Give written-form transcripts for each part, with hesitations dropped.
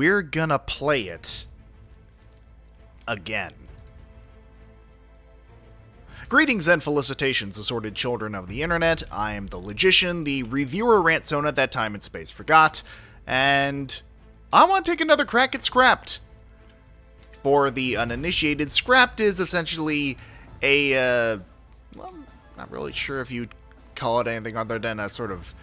we're gonna play it again. Greetings and felicitations, assorted children of the internet. I am the Logician, the reviewer rantzone that time and space forgot, and I want to take another crack at Scrapped. For the uninitiated, Scrapped is essentially a, well, I'm not really sure if you'd call it anything other than a sort of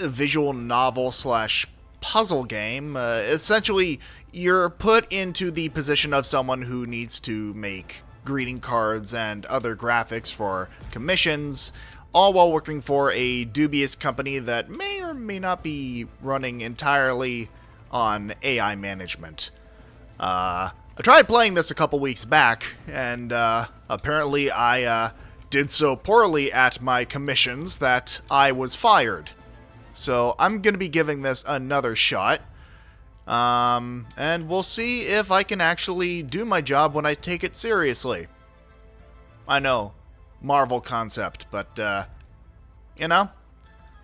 visual novel slash puzzle game. Essentially, you're put into the position of someone who needs to make greeting cards and other graphics for commissions, all while working for a dubious company that may or may not be running entirely on AI management. I tried playing this a couple weeks back, and apparently I did so poorly at my commissions that I was fired. So I'm going to be giving this another shot, and we'll see if I can actually do my job when I take it seriously. I know, Marvel concept, but, you know,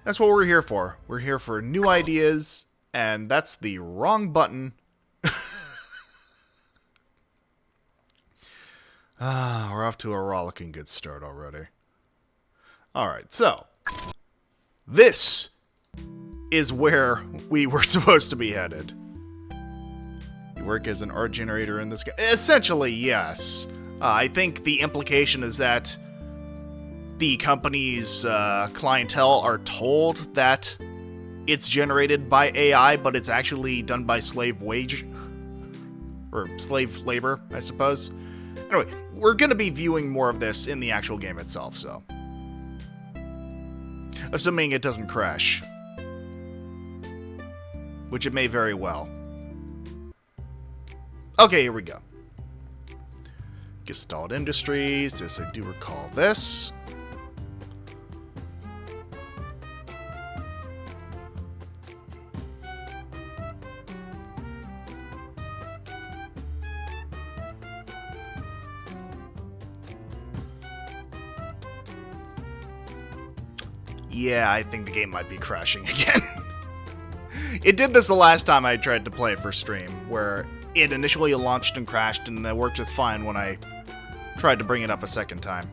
that's what we're here for. We're here for new ideas, and that's the wrong button. We're off to a rollicking good start already. Alright, so, this is where we were supposed to be headed. You work as an art generator in this game. Essentially, yes. I think the implication is that the company's clientele are told that it's generated by AI, but it's actually done by slave wage, or slave labor, I suppose. Anyway, we're going to be viewing more of this in the actual game itself, so. Assuming it doesn't crash. Which it may very well. Okay, here we go. Gestalt Industries, yes, I do recall this. Yeah, I think the game might be crashing again. It did this the last time I tried to play it for stream, where it initially launched and crashed, and that worked just fine when I tried to bring it up a second time.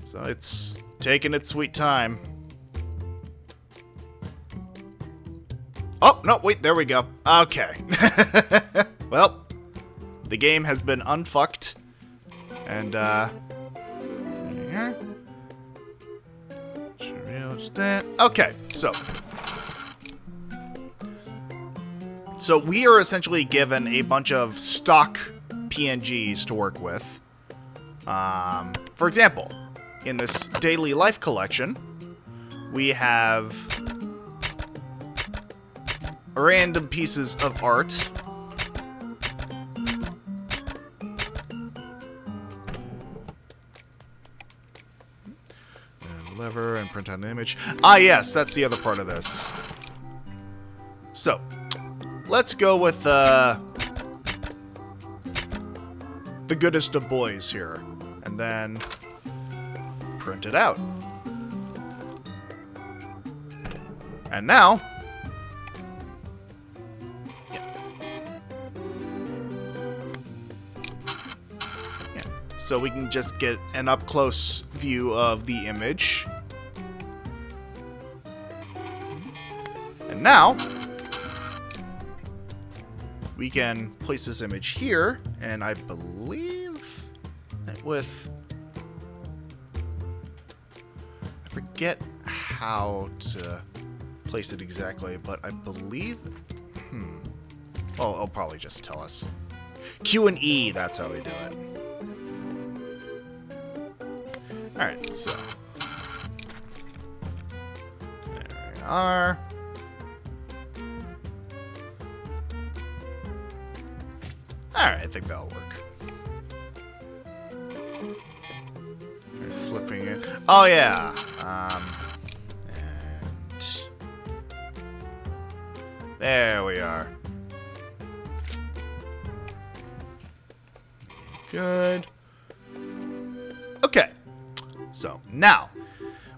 So it's taking its sweet time. Oh, no, wait, there we go. Okay. Well, the game has been unfucked, and, okay, so we are essentially given a bunch of stock PNGs to work with. For example, in this daily life collection, we have random pieces of art. Lever and print out an image. Ah, yes, that's the other part of this. So, let's go with the goodest of boys here, and then print it out. And now, so we can just get an up-close view of the image. And now, we can place this image here, and I believe that with... I forget how to place it exactly, but I believe... Oh, it'll probably just tell us. Q and E, that's how we do it. Alright, so. There we are. Alright, I think that'll work. We're flipping it. Oh, yeah. And there we are. Good. Okay. So, now,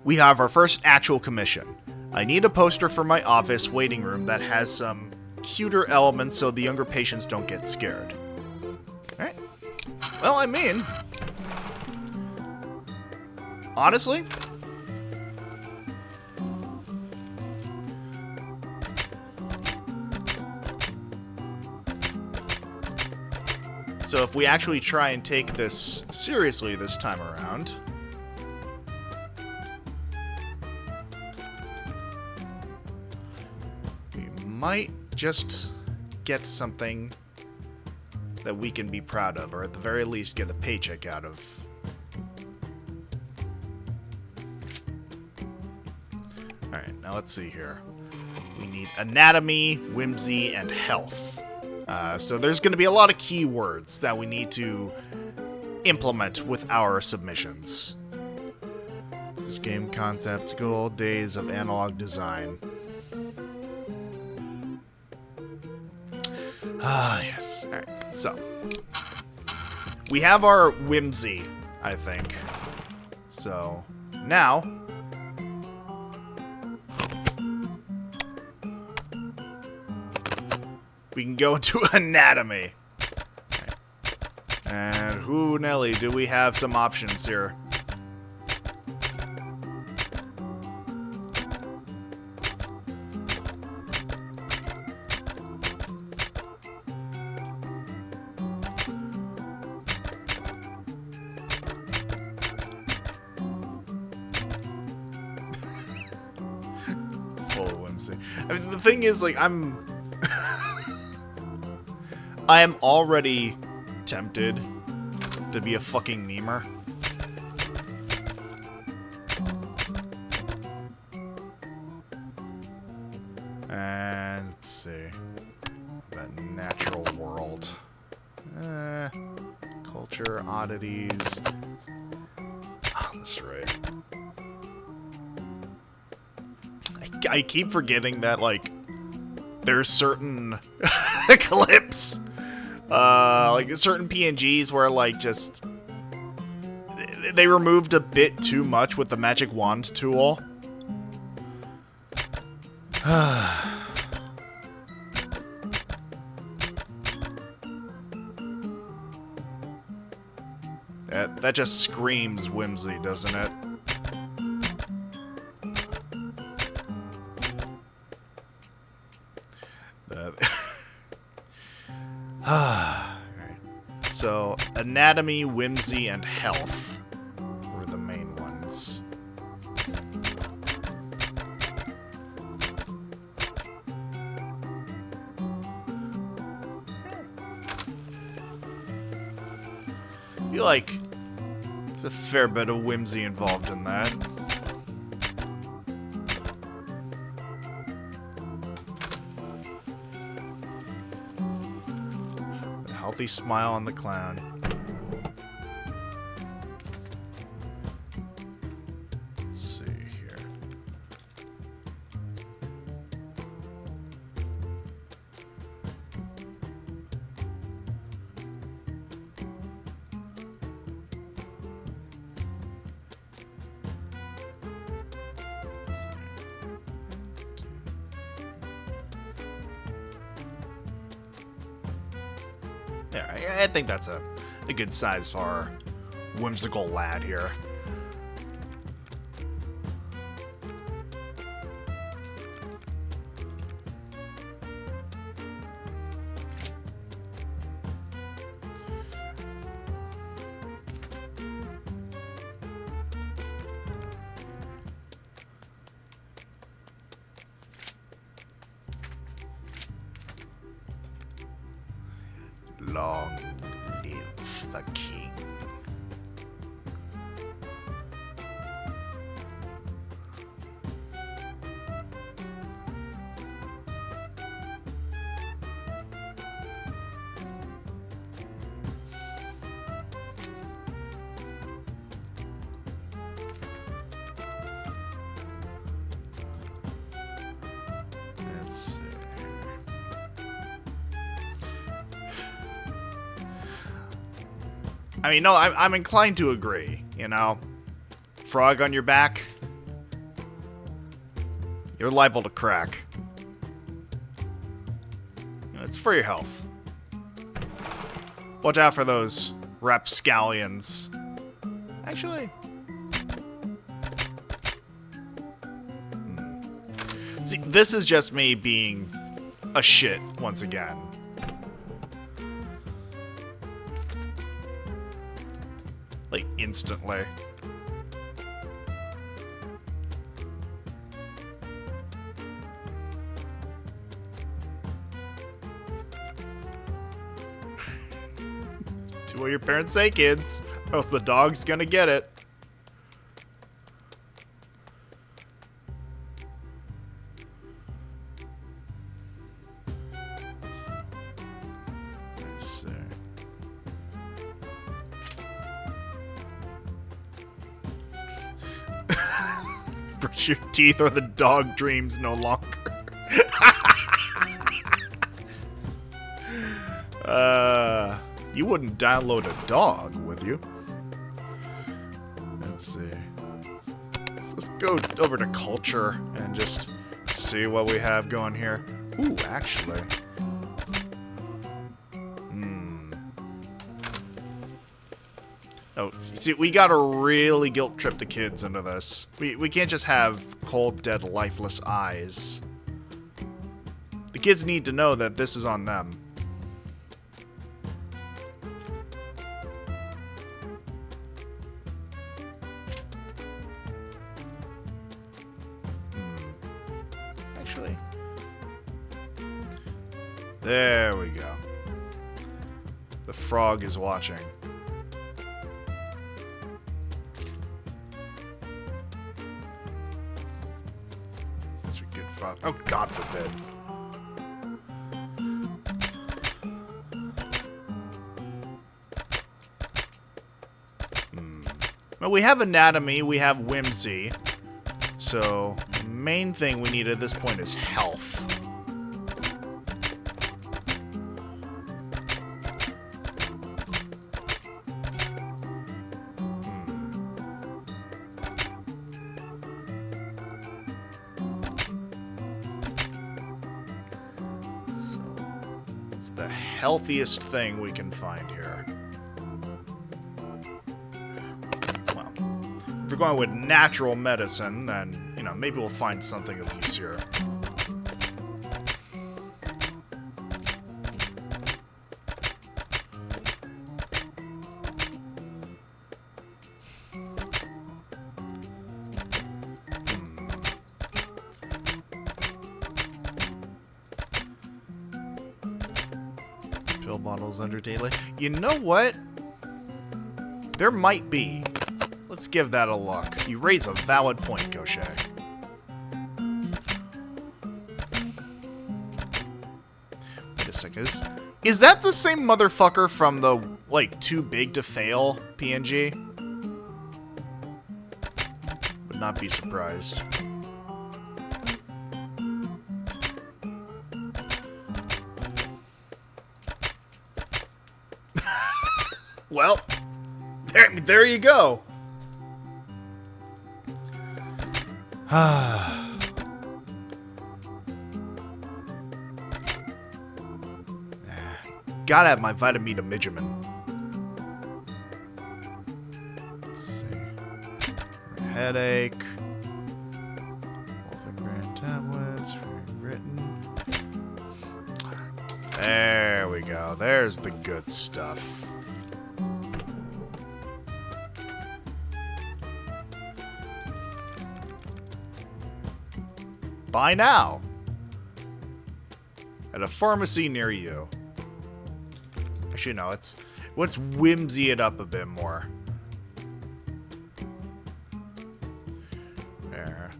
we have our first actual commission. I need a poster for my office waiting room that has some cuter elements so the younger patients don't get scared. Alright. Well, I mean, honestly, so if we actually try and take this seriously this time around, we might just get something that we can be proud of, or at the very least get a paycheck out of. Alright, now let's see here. We need anatomy, whimsy, and health. So there's going to be a lot of keywords that we need to implement with our submissions. Such game concept, good old days of analog design. Ah, yes. Alright, so. We have our whimsy, I think. So, now we can go into anatomy. Okay. And whoo, Nelly, do we have some options here? Full of whimsy. I mean, the thing is, like, I am already tempted to be a fucking memer. And let's see. That natural world. Culture, oddities. Oh, that's right. I keep forgetting that, like, there's certain clips, like certain PNGs where, like, just they removed a bit too much with the magic wand tool. That just screams whimsy, doesn't it? Alright. So, anatomy, whimsy, and health were the main ones. I feel like there's a fair bit of whimsy involved in that. A healthy smile on the clown. Let's see here. Yeah, I think that's a good size for our whimsical lad here. Long live the king. Let's see. I mean, no, I'm inclined to agree, you know? Frog on your back. You're liable to crack. It's for your health. Watch out for those rapscallions. Actually... See, this is just me being a shit once again. Like, instantly. Do what your parents say, kids, or else the dog's gonna get it. Brush your teeth or the dog dreams no longer. You wouldn't download a dog, would you? Let's see. Let's go over to culture and just see what we have going here. Ooh, actually. Oh, see, we gotta really guilt trip the kids into this. We can't just have cold, dead, lifeless eyes. The kids need to know that this is on them. Actually. There we go. The frog is watching. Oh, God forbid. Well, we have anatomy, we have whimsy. So, the main thing we need at this point is health. The healthiest thing we can find here. Well, if we're going with natural medicine, then, you know, maybe we'll find something of use here. Pill bottles under daily. You know what? There might be. Let's give that a look. You raise a valid point, Gaucher. Wait a second. Is that the same motherfucker from the, like, too big to fail PNG? Would not be surprised. Well, there you go. Gotta have my Vitamidamijamin. Let's see. Headache. Wolfen brand tablets. Written. There we go. There's the good stuff. Buy now at a pharmacy near you. Actually, no, let's whimsy it up a bit more. There,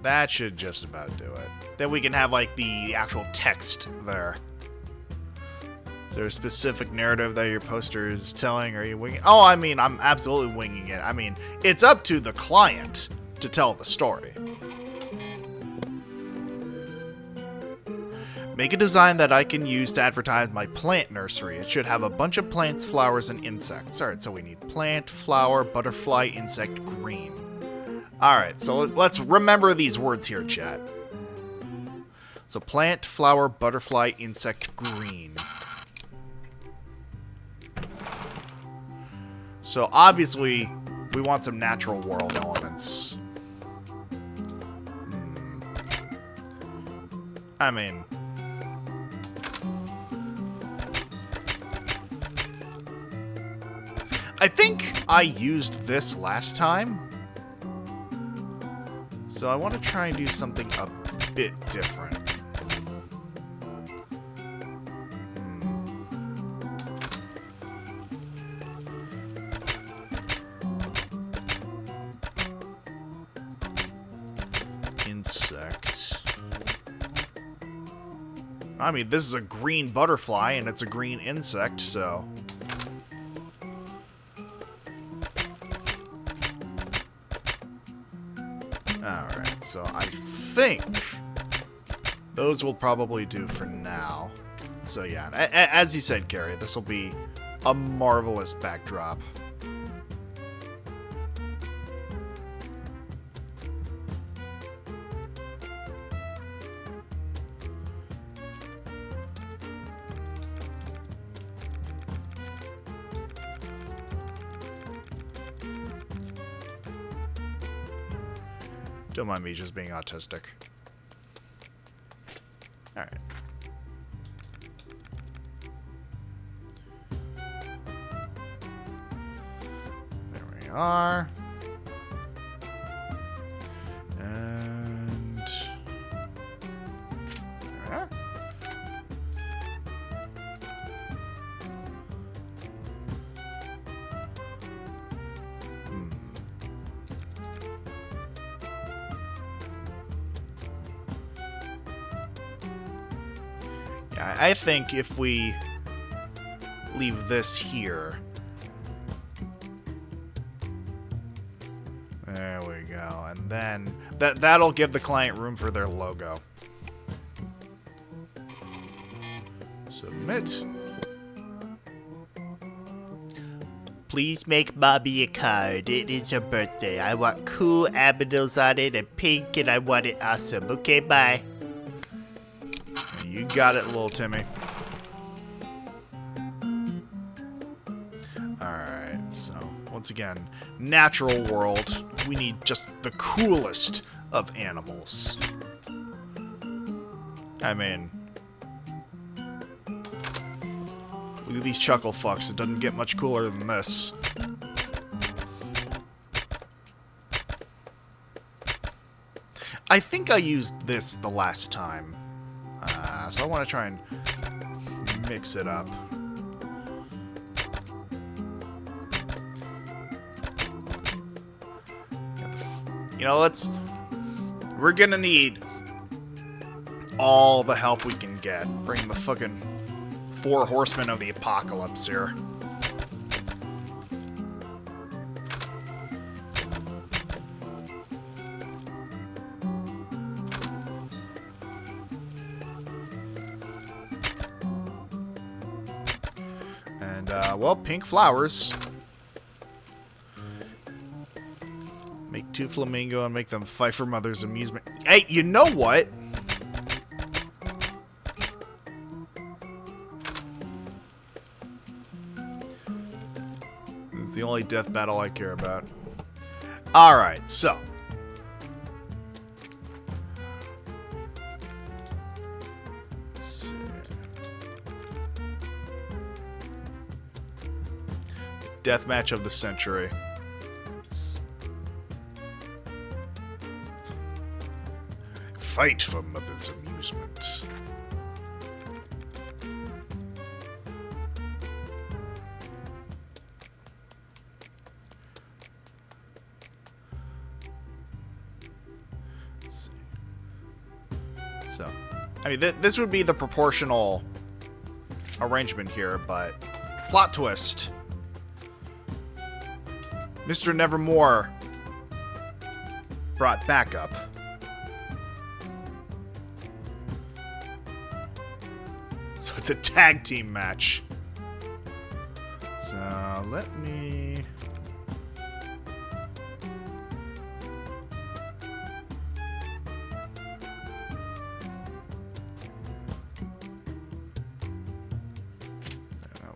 that should just about do it. Then we can have like the actual text there. Is there a specific narrative that your poster is telling, or are you winging? Oh, I mean, I'm absolutely winging it. I mean, it's up to the client to tell the story. Make a design that I can use to advertise my plant nursery. It should have a bunch of plants, flowers, and insects. Alright, so we need plant, flower, butterfly, insect, green. Alright, so let's remember these words here, chat. So plant, flower, butterfly, insect, green. So obviously, we want some natural world elements. I mean... I think I used this last time. So I want to try and do something a bit different. Insect. I mean, this is a green butterfly and it's a green insect, so... Alright, so I think those will probably do for now. So yeah, as you said, Carrie, this will be a marvelous backdrop. Don't mind me just being autistic. Alright. There we are. And... there we are. Yeah, I think if we leave this here. There we go. And then that'll give the client room for their logo. Submit. Please make Bobby a card. It is her birthday. I want cool abandons on it and pink, and I want it awesome. Okay, bye. You got it, little Timmy. Alright, so once again, natural world. We need just the coolest of animals. I mean, look at these chuckle fucks. It doesn't get much cooler than this. I think I used this the last time. So I want to try and mix it up. You know, we're gonna need all the help we can get. Bring the fucking 4 horsemen of the apocalypse here. And, well, pink flowers. Make 2 flamingo and make them fight for mother's amusement. Hey, you know what? This is the only death battle I care about. Alright, so. Deathmatch of the century. Fight for mother's amusement. Let's see. So, I mean, this would be the proportional arrangement here, but plot twist. Mr. Nevermore brought backup. So it's a tag team match. So let me...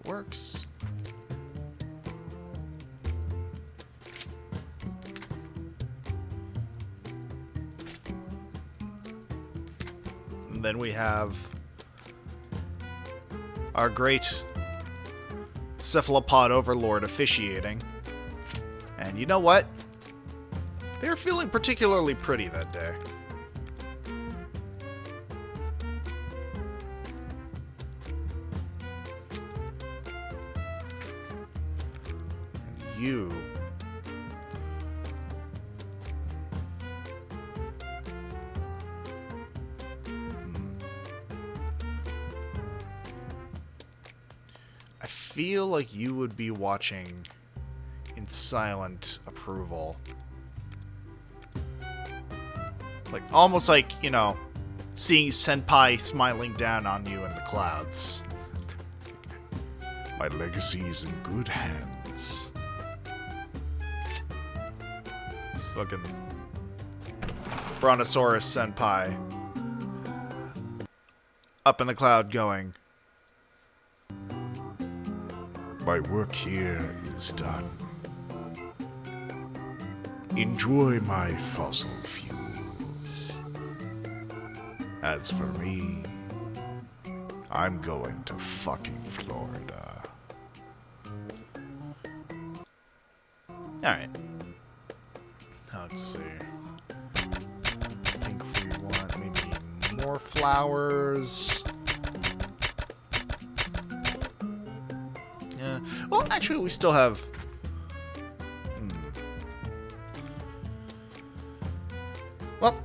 works. And then we have our great cephalopod overlord officiating. And you know what? They're feeling particularly pretty that day. And you... I feel like you would be watching in silent approval. Like, almost like, you know, seeing Senpai smiling down on you in the clouds. My legacy is in good hands. It's fucking Brontosaurus Senpai up in the cloud going, my work here is done. Enjoy my fossil fuels. As for me, I'm going to fucking Florida. Alright. Let's see. I think we want maybe more flowers. Yeah. Well, actually, we still have... Well,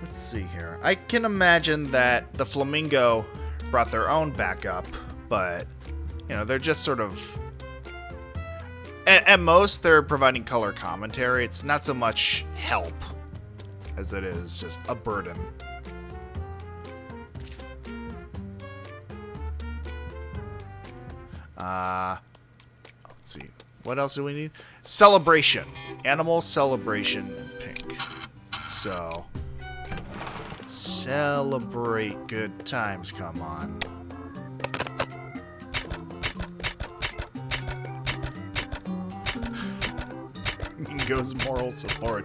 let's see here. I can imagine that the Flamingo brought their own backup, but, you know, they're just sort of... At most, they're providing color commentary. It's not so much help as it is just a burden. Let's see. What else do we need? Celebration. Animal celebration in pink. So, celebrate good times, come on. Mingo's moral support.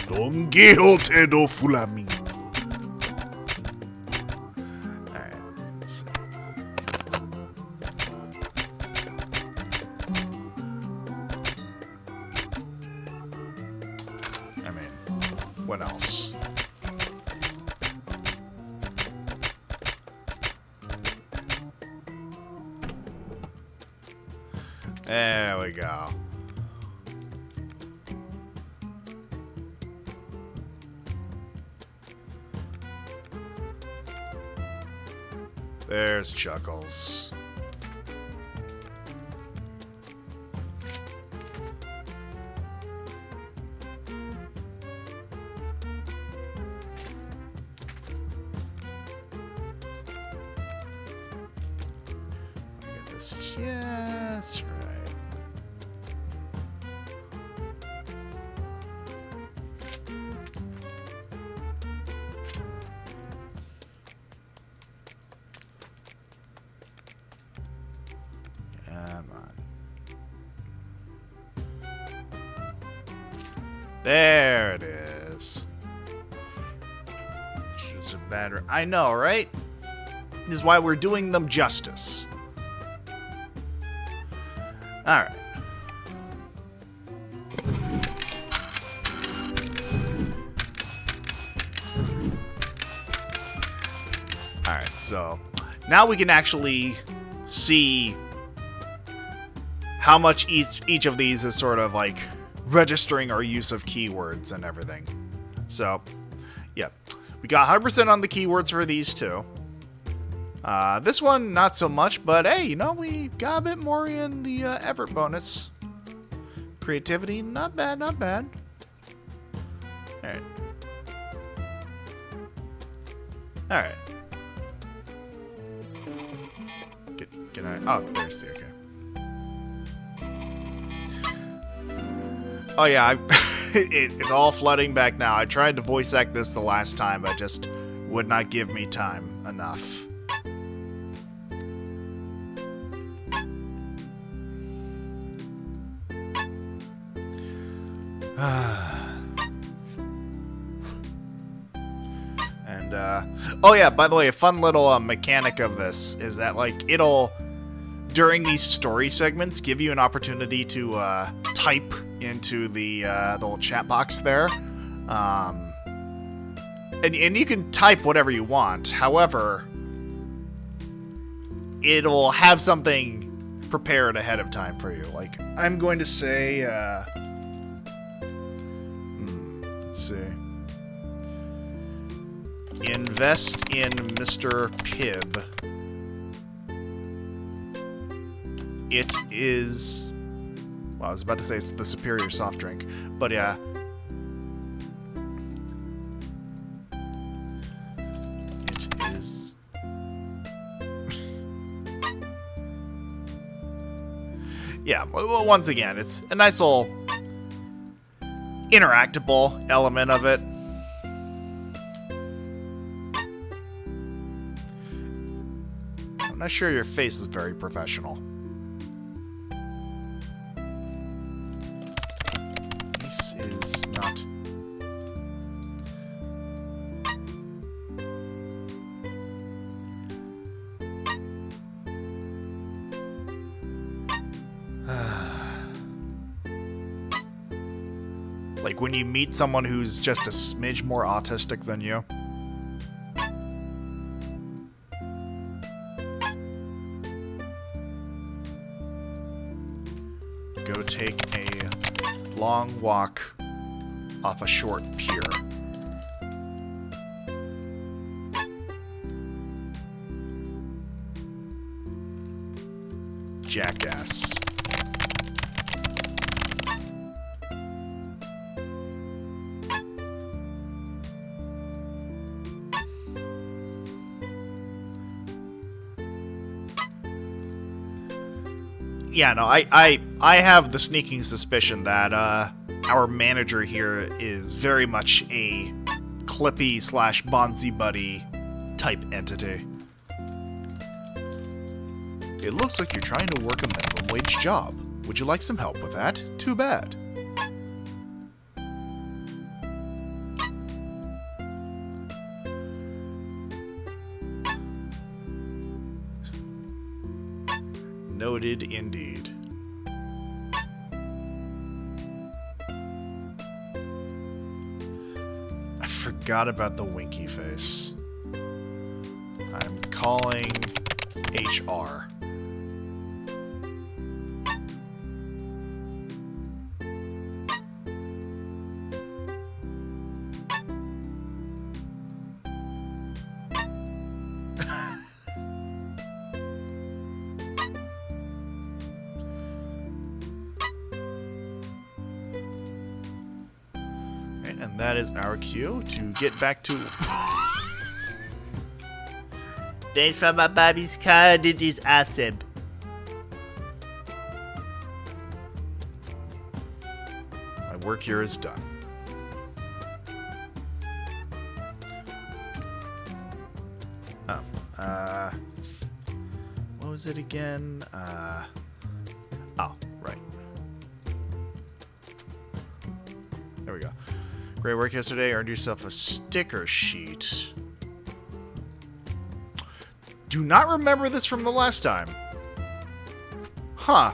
Don Quixote do Flamingo. Alright, let's see. I mean, what else? There we go. There's Chuckles. Get this just right. Come on. There it is. It's a better. I know, right? This is why we're doing them justice. Alright. Alright, so now we can actually see how much each of these is sort of like registering our use of keywords and everything. So, yeah. We got 100% on the keywords for these two. This one, not so much, but hey, you know, we got a bit more in the effort bonus. Creativity, not bad, not bad. Alright. Alright. Can I... Oh, there's the... Okay. Oh yeah, it's all flooding back now. I tried to voice act this the last time, but just would not give me time enough. And, oh yeah, by the way, a fun little mechanic of this is that, like, it'll, during these story segments, give you an opportunity to type into the little chat box there. And you can type whatever you want. However, it'll have something prepared ahead of time for you. Like, I'm going to say, let's see. Invest in Mr. Pibb. It is... Well, I was about to say it's the superior soft drink. But yeah. It is... Yeah, well, once again, it's a nice little interactable element of it. I'm not sure your face is very professional. This is not... Like when you meet someone who's just a smidge more autistic than you. Go take a long walk off a short pier. Jackass. Yeah, no, I have the sneaking suspicion that our manager here is very much a Clippy / Bonzi Buddy type entity. It looks like you're trying to work a minimum wage job. Would you like some help with that? Too bad. Noted indeed. I forgot about the winky face. I'm calling HR. And that is our cue to get back to... Thanks for my baby's card, it is awesome. My work here is done. Oh, what was it again? Oh, right. There we go. Great work yesterday. Earned yourself a sticker sheet. Do not remember this from the last time. Huh.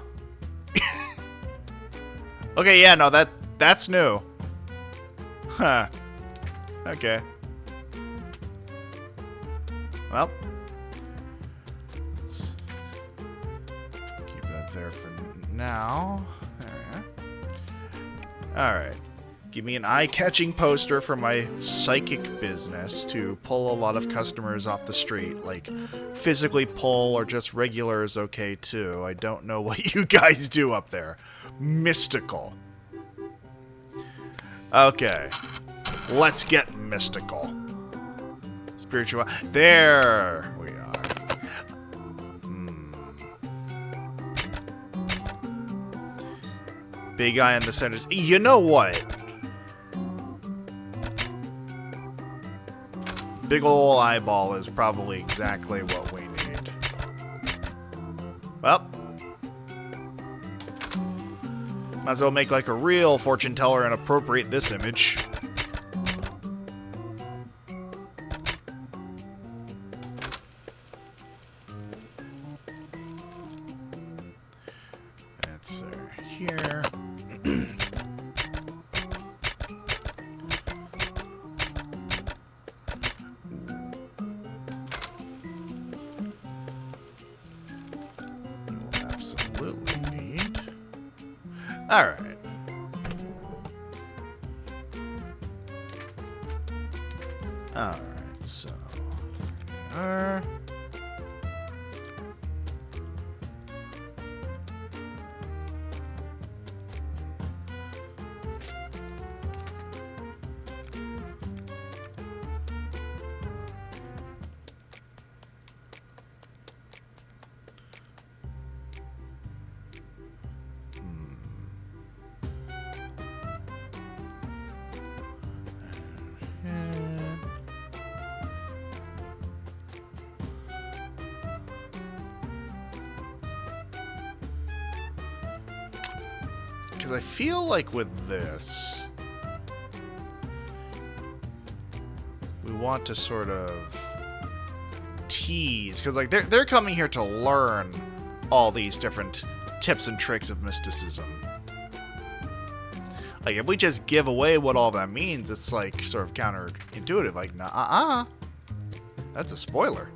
Okay, yeah, no, that's new. Huh. Okay. Well. Let's keep that there for now. There we are. Alright. Give me an eye-catching poster for my psychic business to pull a lot of customers off the street. Like, physically pull or just regular is okay too. I don't know what you guys do up there. Mystical. Okay. Let's get mystical. Spiritual. There we are. Big eye in the center. You know what? Big ol' eyeball is probably exactly what we need. Well. Might as well make like a real fortune teller and appropriate this image. That's here. Alright. Alright, so... Because I feel like with this, we want to sort of tease, because like they're coming here to learn all these different tips and tricks of mysticism. Like if we just give away what all that means, it's like sort of counterintuitive. Like, nah, that's a spoiler.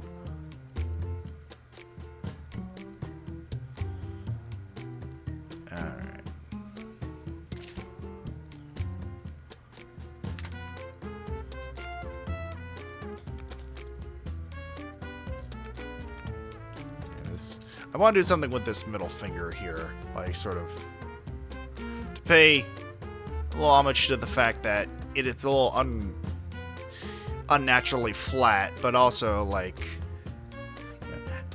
I want to do something with this middle finger here, like sort of to pay a little homage to the fact that it's a little unnaturally flat, but also like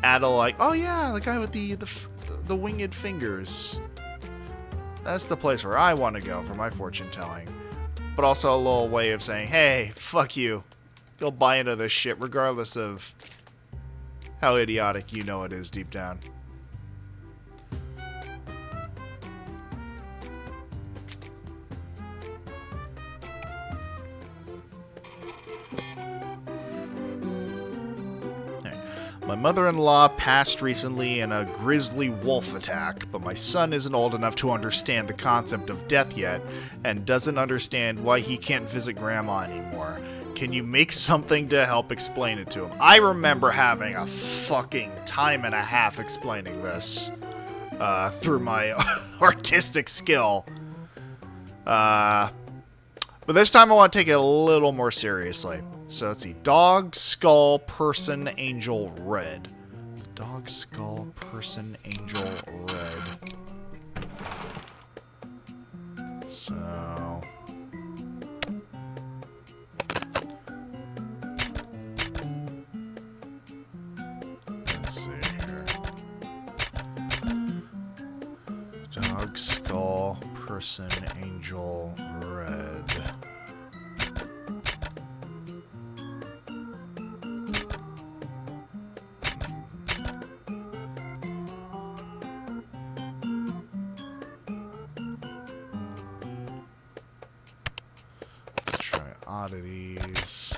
add a like, oh yeah, the guy with the winged fingers. That's the place where I want to go for my fortune telling, but also a little way of saying, hey, fuck you, you'll buy into this shit regardless of how idiotic you know it is deep down. My mother-in-law passed recently in a grisly wolf attack, but my son isn't old enough to understand the concept of death yet, and doesn't understand why he can't visit Grandma anymore. Can you make something to help explain it to him? I remember having a fucking time and a half explaining this through my artistic skill. But this time I want to take it a little more seriously. So let's see. Dog, skull, person, angel, red. Dog, skull, person, angel, red. So... let's see here. Dog, skull, person, angel, red. Let's try oddities.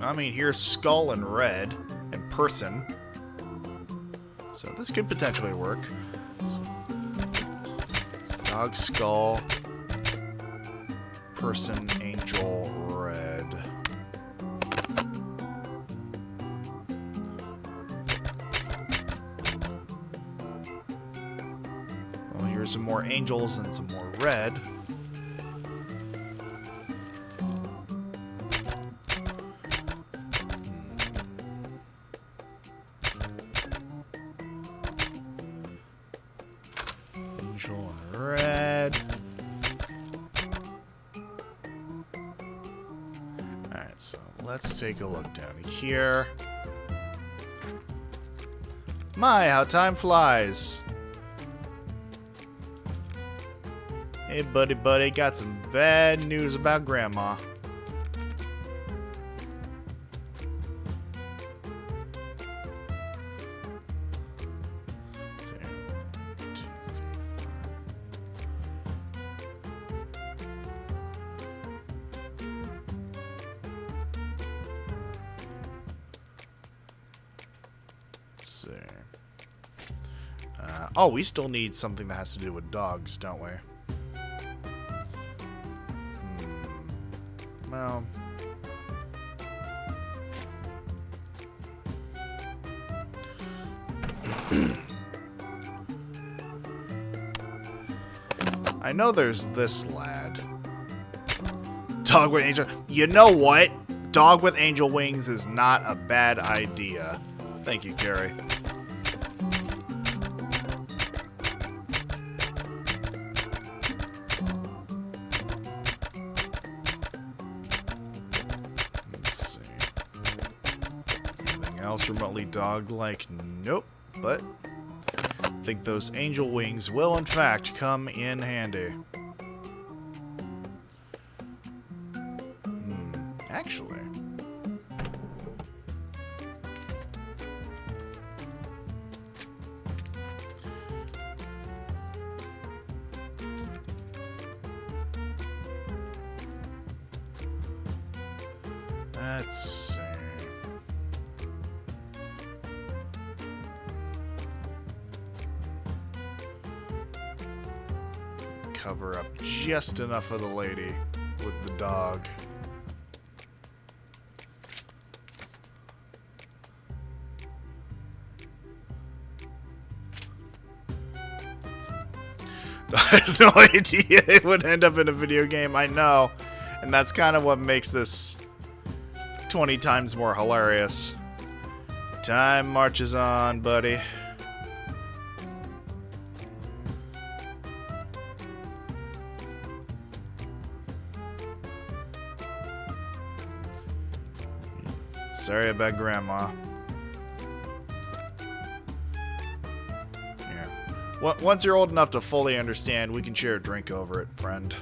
I mean, here's skull and red and person. So this could potentially work. So, dog, skull, person, angel, red. Well, here's some more angels and some more red. Angel and red. Alright, so let's take a look down here. My, how time flies. Hey, buddy, got some bad news about Grandma. Oh, we still need something that has to do with dogs, don't we? Well... I know there's this lad. Dog with angel... You know what? Dog with angel wings is not a bad idea. Thank you, Gary. Let's see. Anything else remotely dog-like? Nope. But I think those angel wings will, in fact, come in handy. Actually. Let's see. Cover up just enough of the lady with the dog. I have no idea it would end up in a video game, I know. And that's kind of what makes this 20 times more hilarious. Time marches on, buddy. Sorry about Grandma. Once you're old enough to fully understand, we can share a drink over it, friend.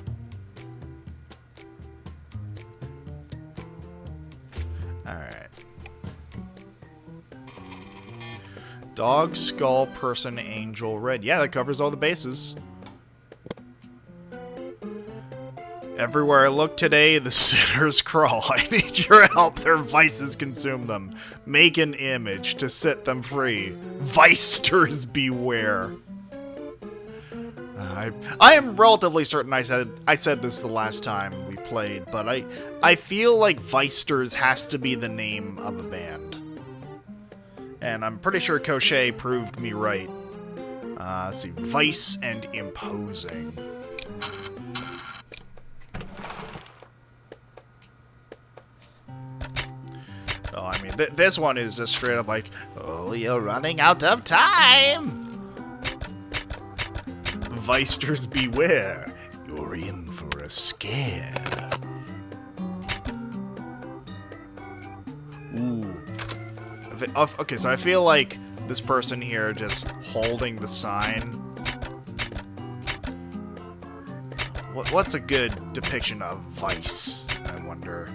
Alright. Dog, skull, person, angel, red. Yeah, that covers all the bases. Everywhere I look today, the sinners crawl. I need your help, their vices consume them. Make an image to set them free. Vicesters beware. I am relatively certain I said this the last time we played, but I feel like Vicesters has to be the name of a band. And I'm pretty sure Cochet proved me right. Let's see, Vice and Imposing. Oh, I mean, this one is just straight up like, oh, you're running out of time! Vicesters beware, you're in for a scare. Ooh. Okay, so I feel like this person here just holding the sign. What's a good depiction of vice, I wonder?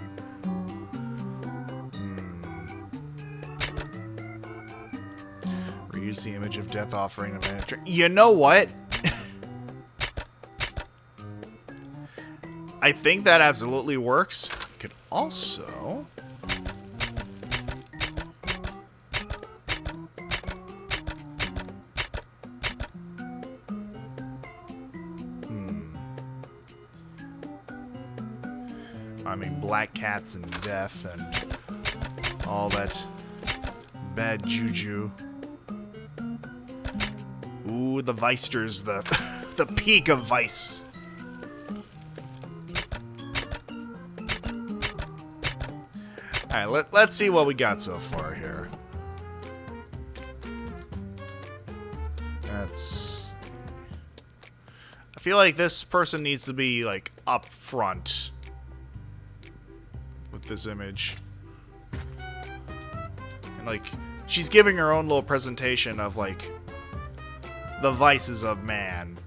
Reuse the image of death offering a miniature. You know what? I think that absolutely works. You could also... I mean, black cats and death and all that bad juju. Ooh, the Vicesters, the peak of vice. Alright, let's see what we got so far here. I feel like this person needs to be, like, up front with this image. And, like, she's giving her own little presentation of, like, the vices of man.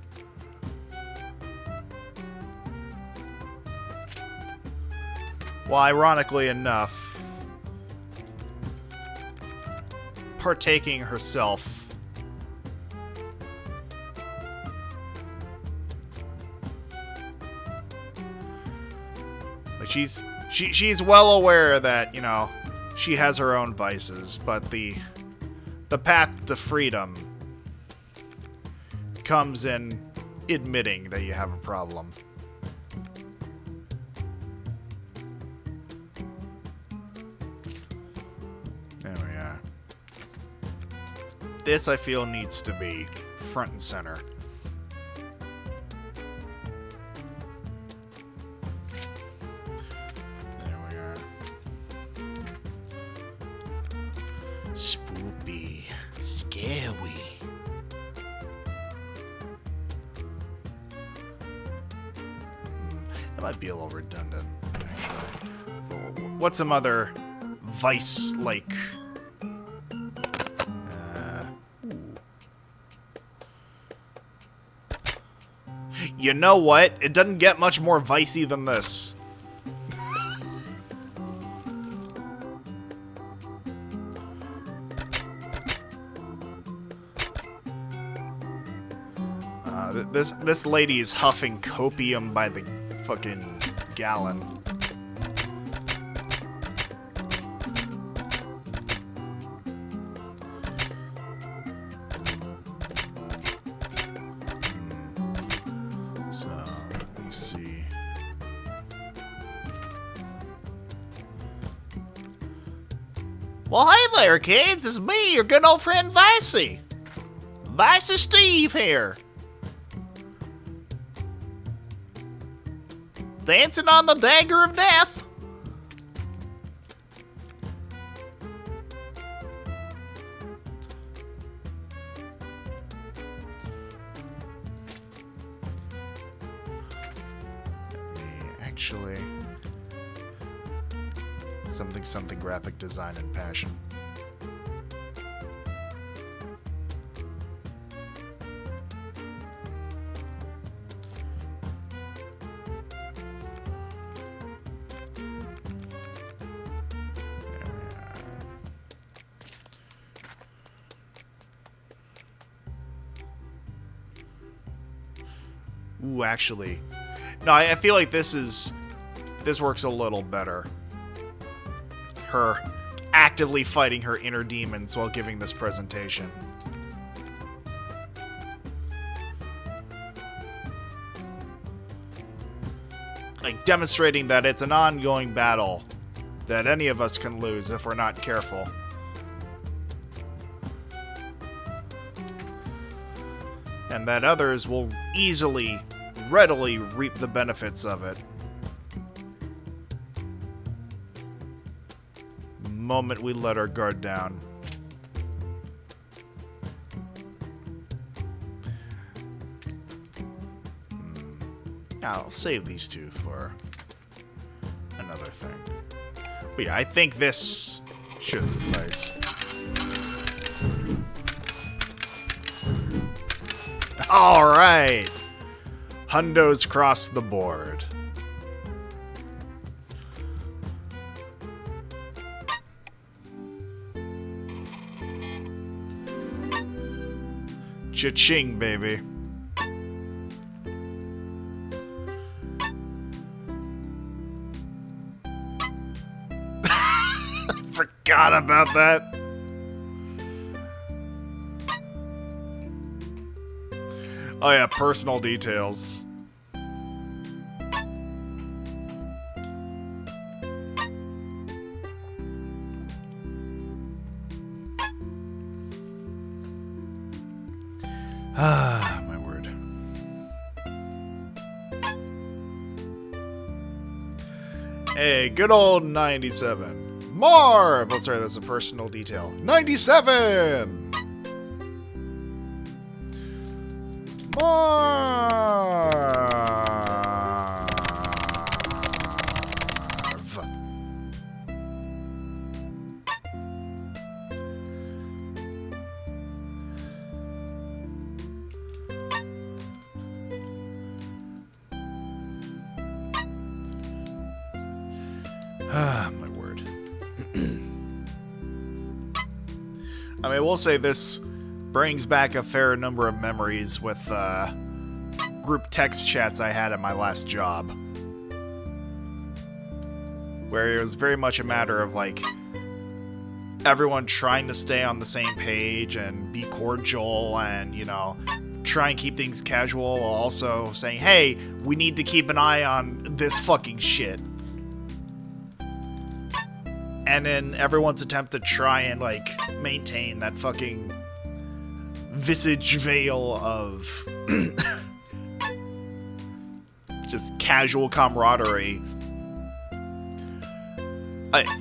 Well, ironically enough, partaking herself. Like she's well aware that, you know, she has her own vices, but the path to freedom comes in admitting that you have a problem. There we are. This, I feel, needs to be front and center. There we are. Spoopy. Scary. That might be a little redundant, actually. What's some other Vice-like? You know what? It doesn't get much more Vicey than this. This lady is huffing copium by the fucking gallon. So, let me see. Well, hey there, kids. It's me, your good old friend Vicey. Vicey Steve here. Dancing on the dagger of death. Actually, something graphic design and passion. Ooh, actually, no, I feel like this works a little better. Her actively fighting her inner demons while giving this presentation. Like, demonstrating that it's an ongoing battle that any of us can lose if we're not careful. And that others will readily reap the benefits of it. The moment we let our guard down. I'll save these two for another thing. But yeah, I think this should suffice. Alright! Hundos cross the board. Cha-ching, baby. Forgot about that. Oh yeah, personal details. Ah, my word. Hey, good old 97. Marv! Oh, sorry, that's a personal detail. 97! Marv! Ah, my word. I mean, we'll say this brings back a fair number of memories with group text chats I had at my last job. Where it was very much a matter of, like, everyone trying to stay on the same page and be cordial and, you know, try and keep things casual while also saying, hey, we need to keep an eye on this fucking shit. And in everyone's attempt to try and, like, maintain that fucking visage veil of just casual camaraderie,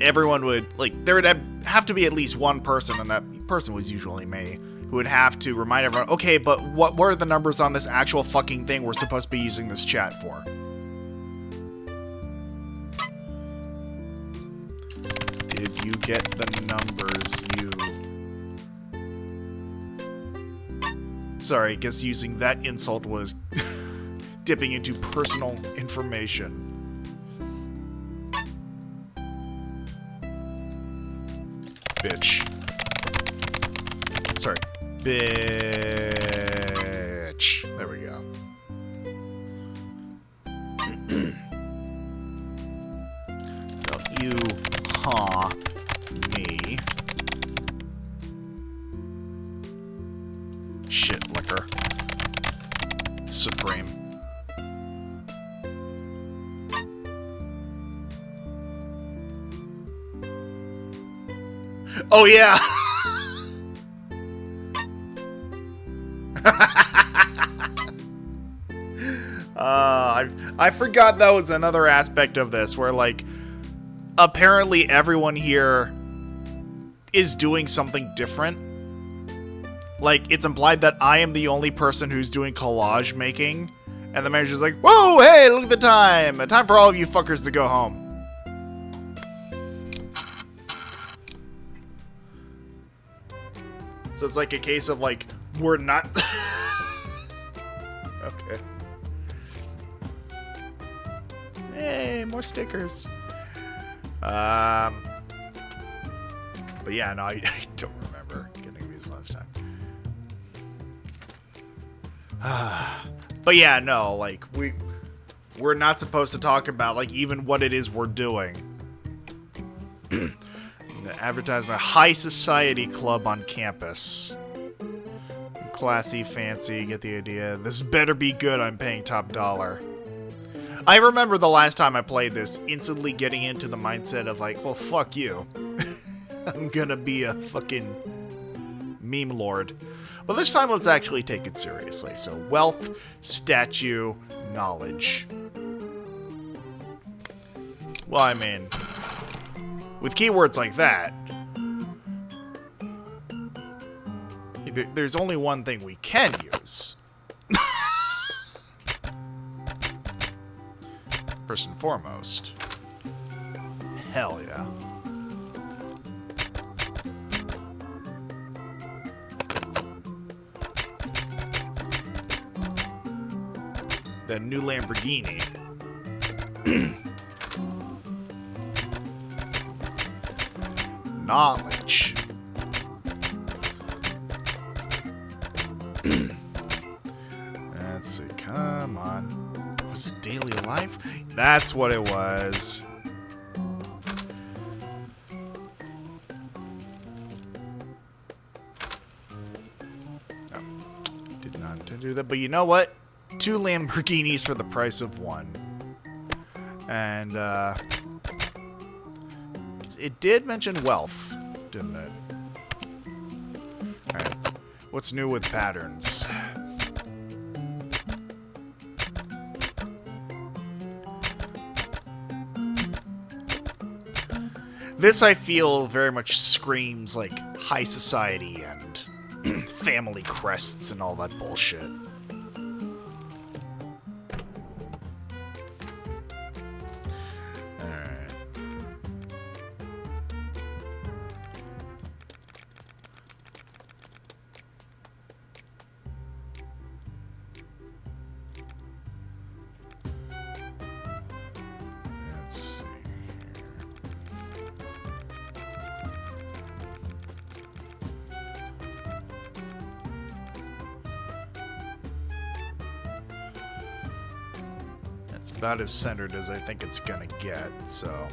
everyone would, like, there would have to be at least one person, and that person was usually me, who would have to remind everyone, okay, but what are the numbers on this actual fucking thing we're supposed to be using this chat for? Did you get the numbers you... Sorry, I guess using that insult was dipping into personal information. Bitch. Sorry. Bitch. There we go. Don't you haw me. Shit liquor. Supreme. Oh yeah! I forgot that was another aspect of this, where, like, apparently everyone here is doing something different. Like, it's implied that I am the only person who's doing collage making, and the manager's like, whoa, hey, look at the time! Time for all of you fuckers to go home. So it's like a case of, like, we're not... Okay. Hey, more stickers. But yeah, no, I don't remember getting these last time. But yeah, no, like, we're not supposed to talk about, like, even what it is we're doing. Advertise my high society club on campus. Classy, fancy, get the idea. This better be good, I'm paying top dollar. I remember the last time I played this, instantly getting into the mindset of, like, well, fuck you. I'm gonna be a fucking meme lord. But this time, let's actually take it seriously. So, wealth, statue, knowledge. Well, I mean, with keywords like that, there's only one thing we can use. First and foremost. Hell yeah. The new Lamborghini. Knowledge. Let's see, come on. Was it daily life? That's what it was. Oh, did not intend to do that, but you know what? 2 Lamborghinis for the price of 1. And, it did mention wealth, didn't it? Alright. What's new with patterns? This, I feel, very much screams, like, high society and family crests and all that bullshit. Alright. Let's see. About as centered as I think it's gonna get, so.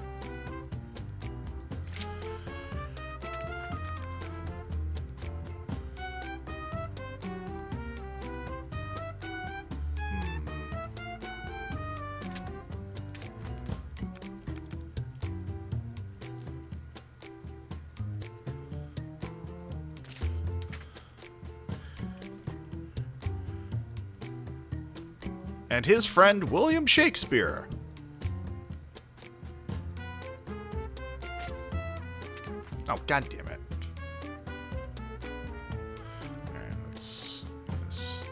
and his friend William Shakespeare. Oh, god damn it. Alright, let's do this.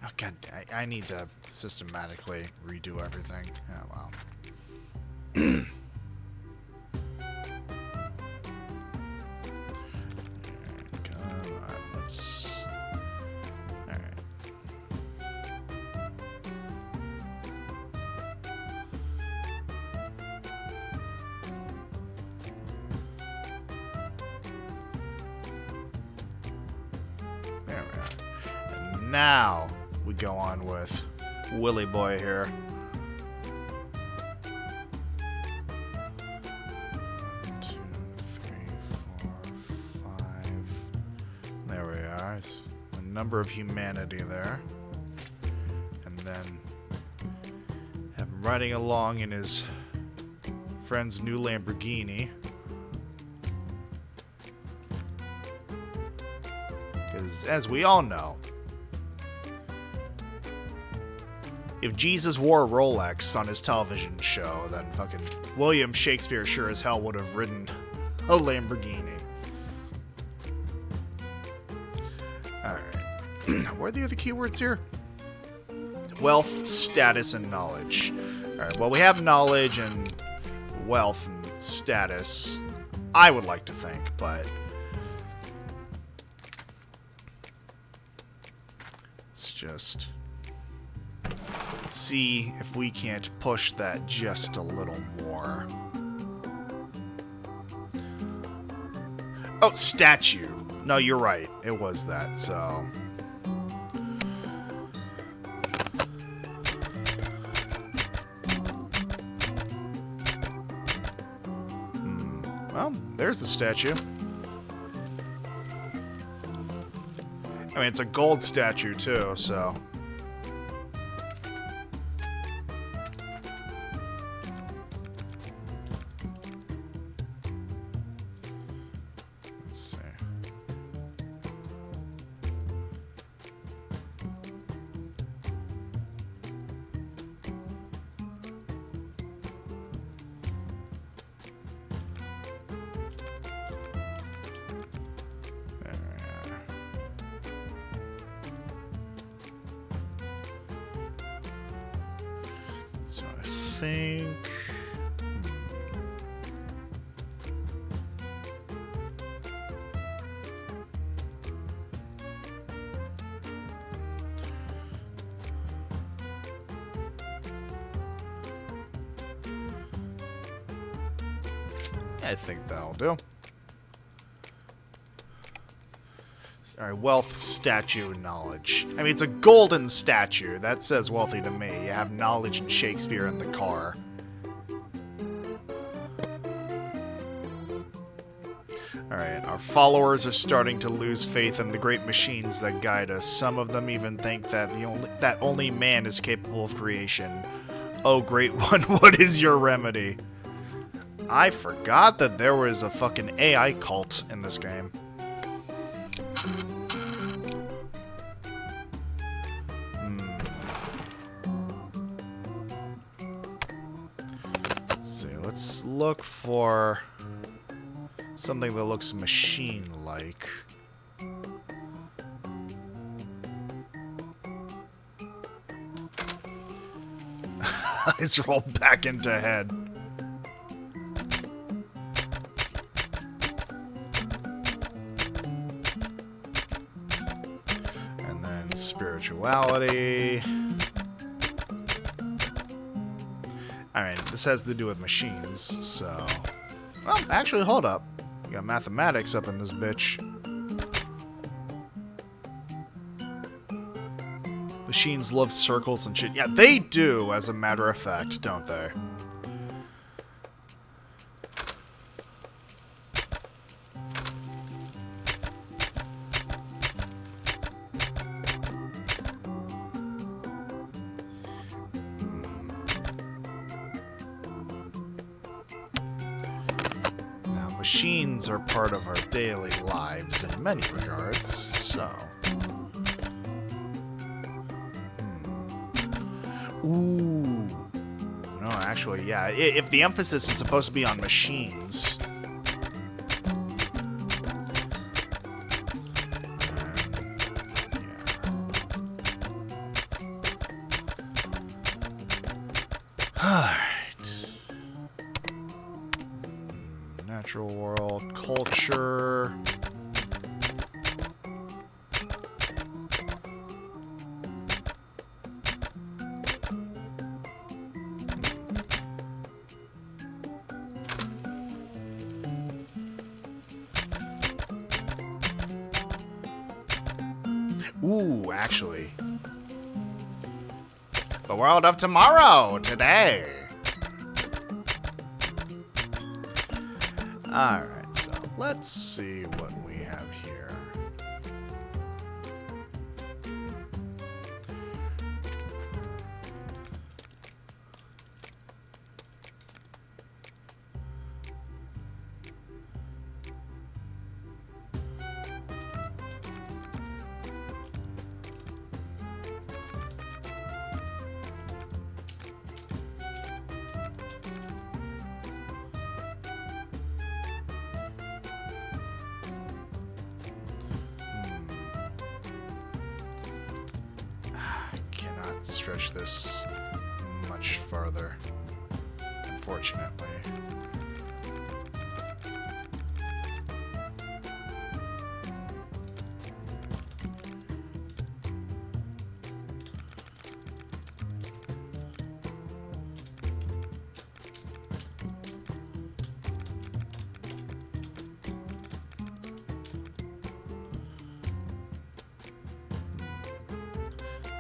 Oh, god, I need to systematically redo everything. Oh, wow. Come on, let's... Alright. There we are. And now we go on with Willy Boy here. 1, 2, 3, 4, 5. There we are. It's a number of humanity there. And then have him riding along in his friend's new Lamborghini. Because, as we all know, if Jesus wore a Rolex on his television show, then fucking William Shakespeare sure as hell would have ridden a Lamborghini. Alright. What are the other keywords here? Wealth, status, and knowledge. Alright, well, we have knowledge and wealth and status, I would like to think, but let's just see if we can't push that just a little more. Oh, statue. No, you're right. It was that, so... Well, there's the statue. I mean, it's a gold statue, too, so... Let's see. So I think... I think that'll do. Alright, wealth, statue, knowledge. I mean, it's a golden statue. That says wealthy to me. You have knowledge and Shakespeare in the car. Alright, our followers are starting to lose faith in the great machines that guide us. Some of them even think that only man is capable of creation. Oh, great one, what is your remedy? I forgot that there was a fucking AI cult in this game. Let's see, let's look for something that looks machine-like. It's rolled back into head. Spirituality. Alright, this has to do with machines, so... Well, actually, hold up. We got mathematics up in this bitch. Machines love circles and shit. Yeah, they do, as a matter of fact, don't they? machines are part of our daily lives in many regards, so... Ooh. No, actually, yeah. If the emphasis is supposed to be on machines... Natural world, culture. Ooh, actually. The world of tomorrow, today. Alright, so let's see what we have here. Stretch this much farther, unfortunately.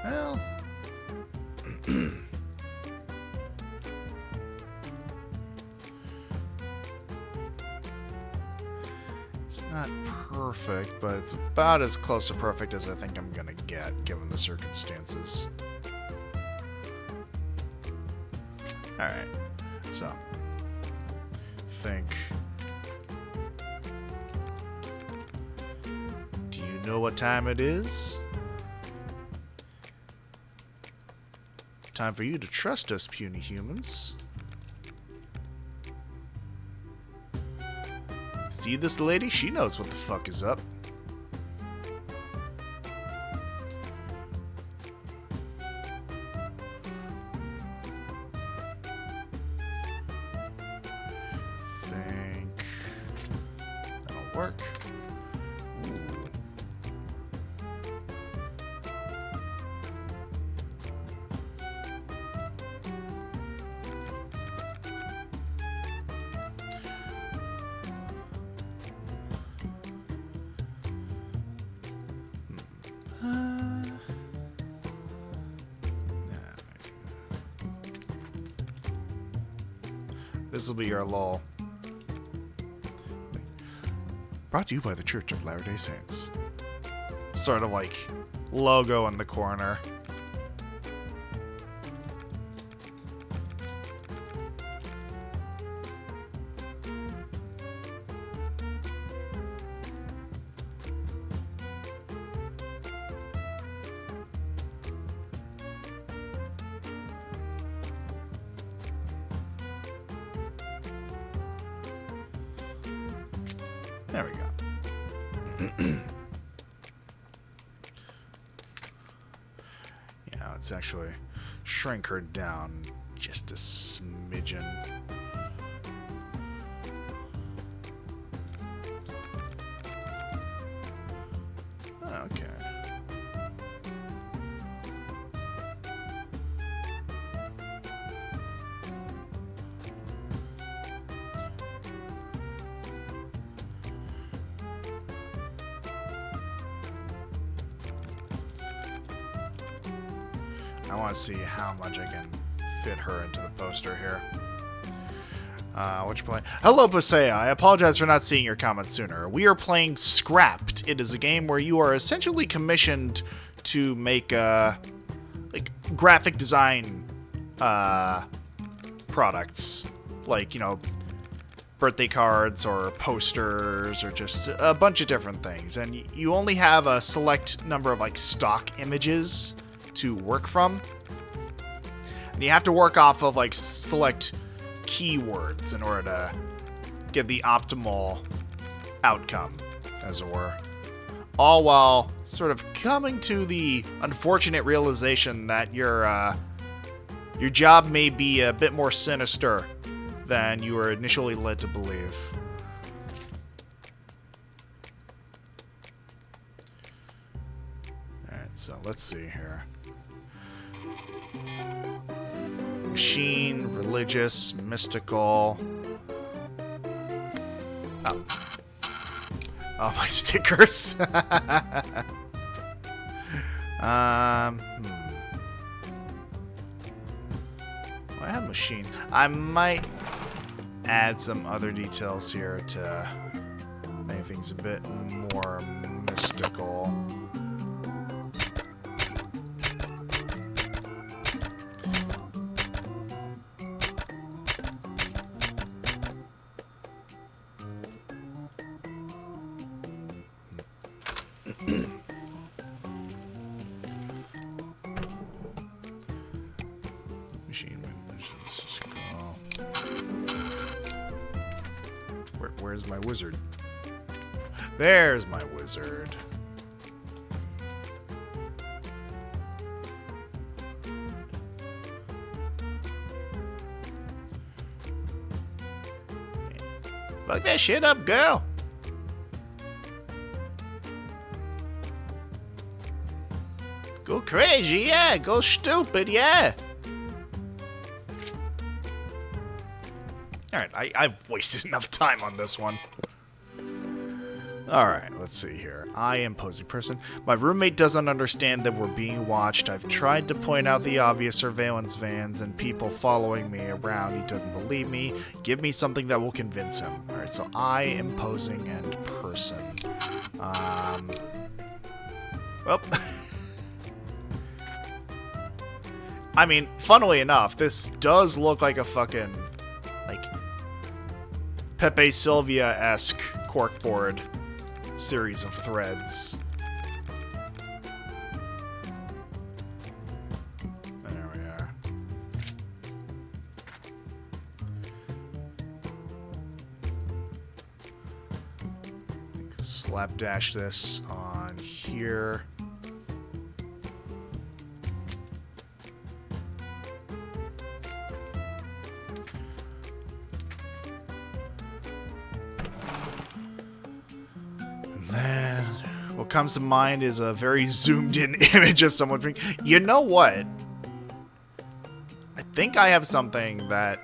Well... It's not perfect, but it's about as close to perfect as I think I'm gonna get, given the circumstances. Alright, so... think... Do you know what time it is? Time for you to trust us, puny humans. See this lady? She knows what the fuck is up. Think that'll work. Ooh. This will be your lull. Brought to you by the Church of Latter-day Saints. Sort of like logo in the corner. There we go. Yeah, let's actually shrink her down just a smidgen. Okay. I want to see how much I can fit her into the poster here. What you playing? Hello, Posea. I apologize for not seeing your comment sooner. We are playing Scrapped. It is a game where you are essentially commissioned to make like graphic design products, like, you know, birthday cards or posters or just a bunch of different things. And you only have a select number of like stock images to work from. And you have to work off of like select keywords in order to get the optimal outcome, as it were. All while sort of coming to the unfortunate realization that your job may be a bit more sinister than you were initially led to believe. Alright, so let's see here. Machine, religious, mystical. Oh. Oh, my stickers. Well, I have machine. I might add some other details here to make things a bit more mystical. Where's my wizard? There's my wizard. Fuck that shit up, girl. Go crazy, yeah. Go stupid, yeah. Alright, I've wasted enough time on this one. Alright, let's see here. I am posing person. My roommate doesn't understand that we're being watched. I've tried to point out the obvious surveillance vans and people following me around. He doesn't believe me. Give me something that will convince him. Alright, so I am posing and person. Well... I mean, funnily enough, this does look like a fucking... like... Pepe Sylvia-esque corkboard series of threads. There we are. Slapdash this on here. What comes to mind is a very zoomed in image of someone drinking. You know what? I think I have something that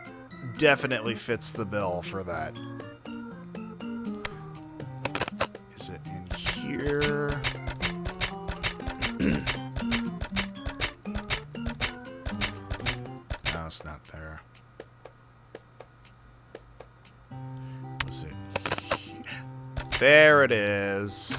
definitely fits the bill for that. Is it in here? No, it's not there. Was it here? There it is.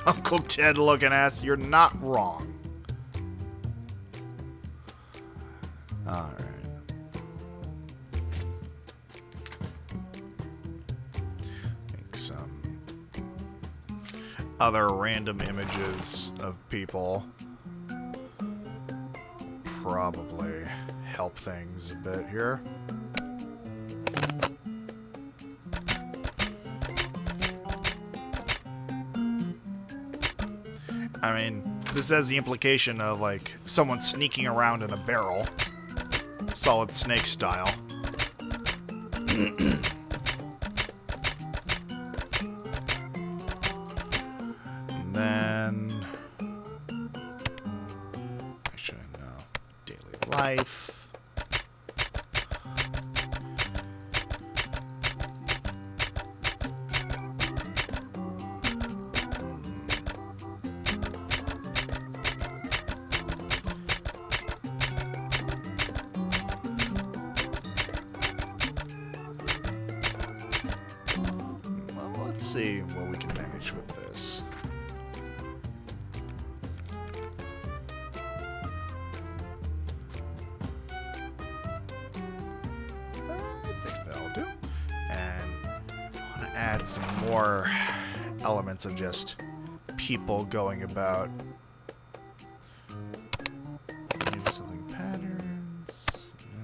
Uncle Ted looking ass, you're not wrong. Alright. Make some other random images of people. Probably help things a bit here. I mean, this has the implication of, like, someone sneaking around in a barrel. Solid Snake style. And then... I should know. Daily life. see what we can manage with this. I think that'll do. And I want to add some more elements of just people going about. Maybe something patterns. No.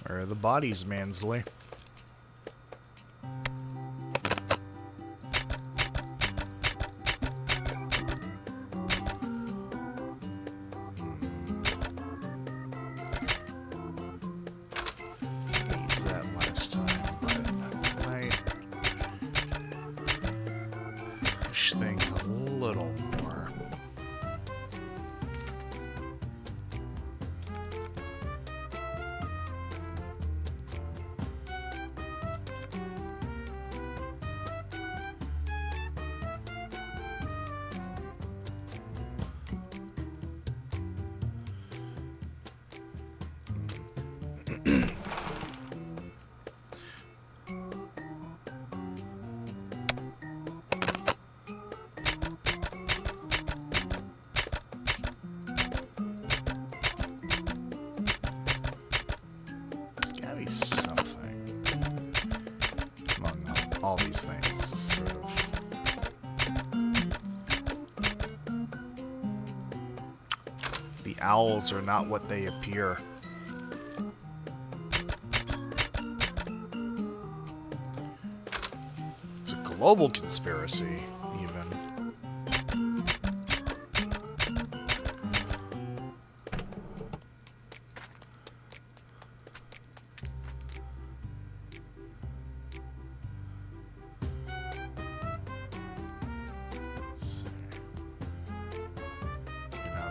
Where are the bodies, Mansley? Used that last time, but I push things a little more. Something among all these things, sort of. The owls are not what they appear. It's a global conspiracy, even.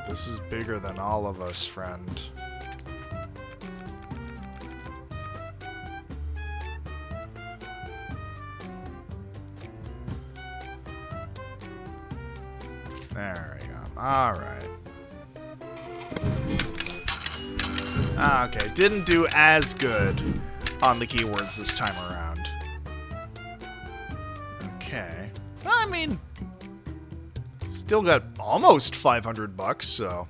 This is bigger than all of us, friend. There we go. Alright. Okay, didn't do as good on the keywords this time around. Okay. I mean, still got almost 500 bucks, so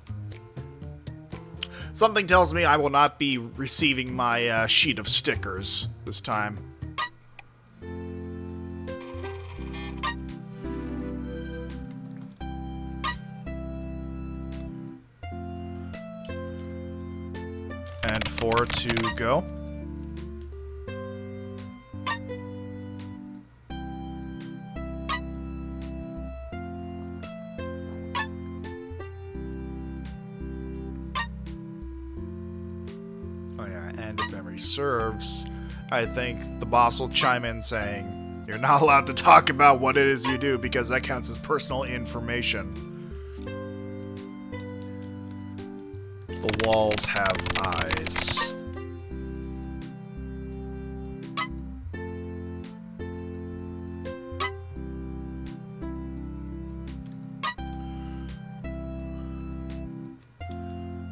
something tells me I will not be receiving my sheet of stickers this time. And 4 to go. And if memory serves, I think the boss will chime in saying, "You're not allowed to talk about what it is you do because that counts as personal information." The walls have eyes.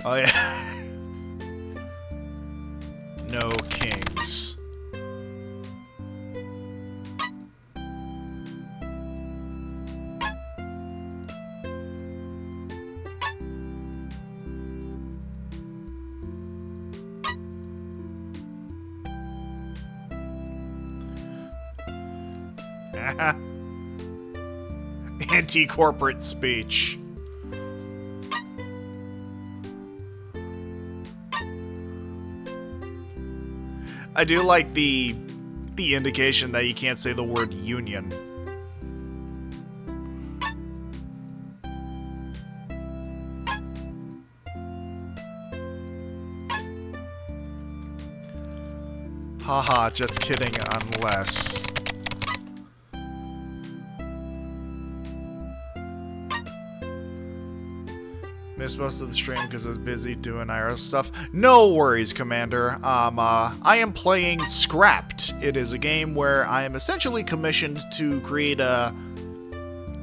Oh yeah. No kings. Anti-corporate speech. I do like the indication that you can't say the word union. Haha, just kidding, unless... Missed most of the stream because I was busy doing IRL stuff. No worries, Commander. I am playing Scrapped. It is a game where I am essentially commissioned to create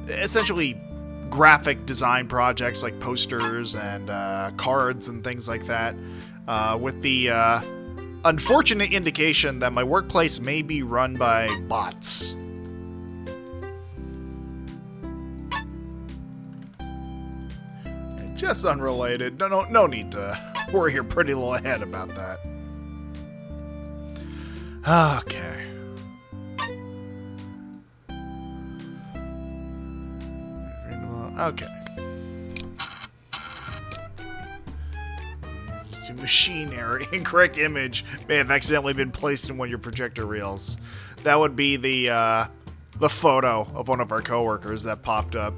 essentially graphic design projects like posters and cards and things like that, with the unfortunate indication that my workplace may be run by bots. Just unrelated. No need to worry your pretty little head about that. Okay. Okay. Machine error. Incorrect image may have accidentally been placed in one of your projector reels. That would be the photo of one of our coworkers that popped up.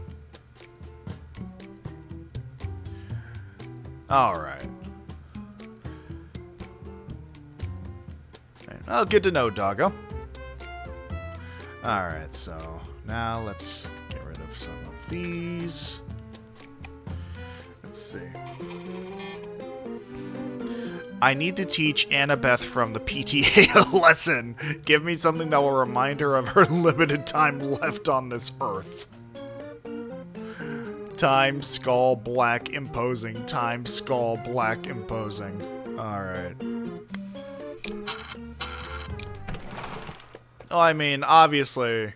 Alright. Well, good to know, doggo. Alright, so now let's get rid of some of these. Let's see. I need to teach Annabeth from the PTA a lesson. Give me something that will remind her of her limited time left on this earth. Time, skull, black, imposing. Time, skull, black, imposing. Alright. Well, I mean, obviously...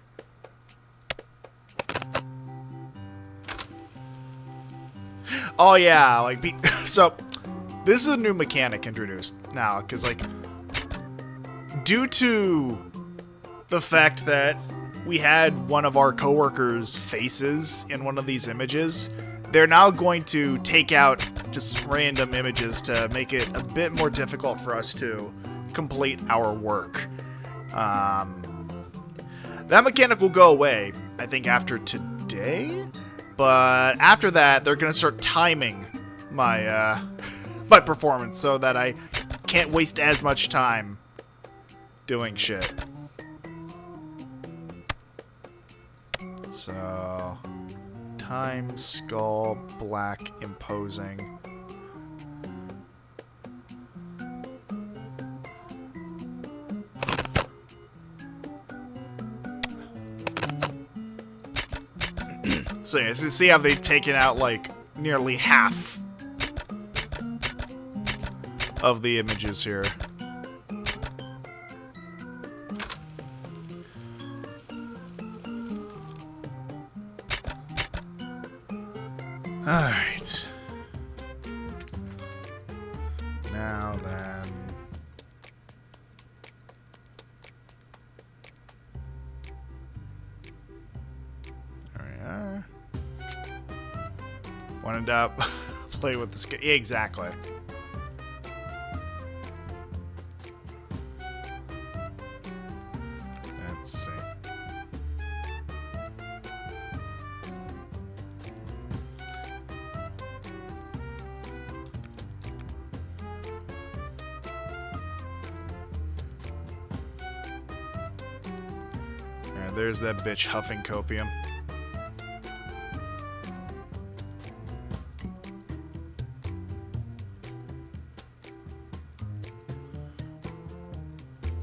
Oh, yeah, like... So, this is a new mechanic introduced now, because, like... Due to the fact that we had one of our coworkers' faces in one of these images, they're now going to take out just random images to make it a bit more difficult for us to complete our work. That mechanic will go away, I think, after today, but after that, they're going to start timing my, my performance so that I can't waste as much time doing shit. So, time, skull, black, imposing. So yeah, see how they've taken out like nearly half of the images here. Alright. Now then. There we are. Wanted to play with the scale. Exactly. Let's see. There's that bitch huffing copium.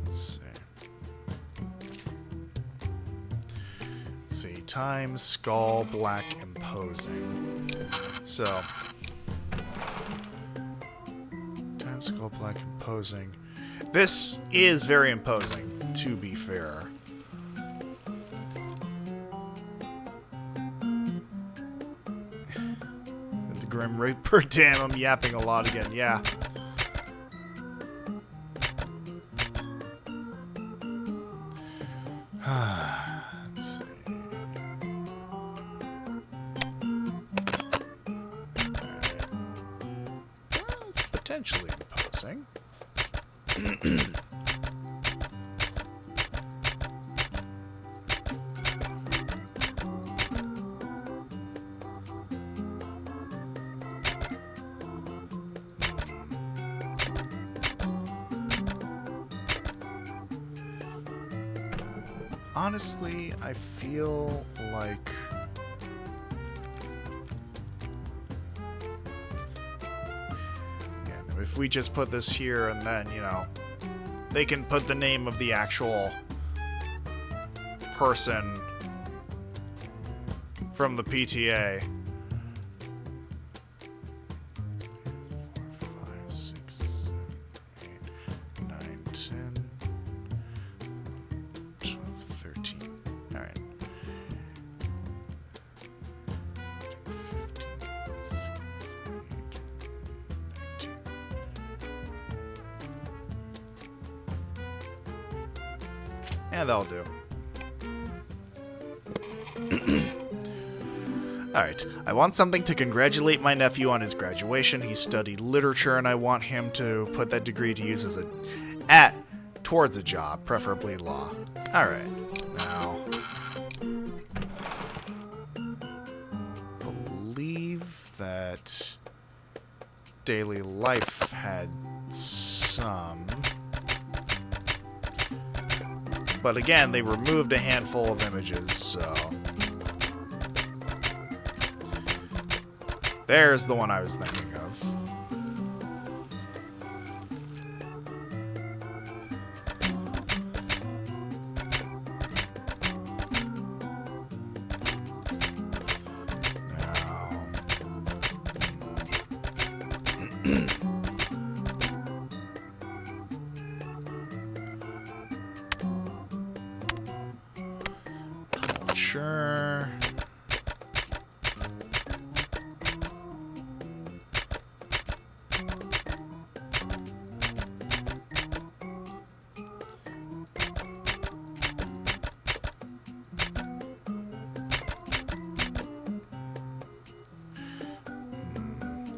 Let's see. Time, skull, black, imposing. So. Time, skull, black, imposing. This is very imposing, to be fair. Grim Reaper, damn, I'm yapping a lot again, yeah. Let's see. Alright. Well, it's potentially imposing. honestly, I feel like... Yeah, no, if we just put this here and then, you know, they can put the name of the actual person from the PTA. 4, 5, 6, 7, 8, 9, 10, 12, 13. All right. 14, 15, 16, 17, 18, 19. Yeah, that'll do. Alright, I want something to congratulate my nephew on his graduation. He studied literature, and I want him to put that degree to use as towards a job, preferably law. Alright, now... I believe that daily life had some... But again, they removed a handful of images, so... There's the one I was thinking of. Culture.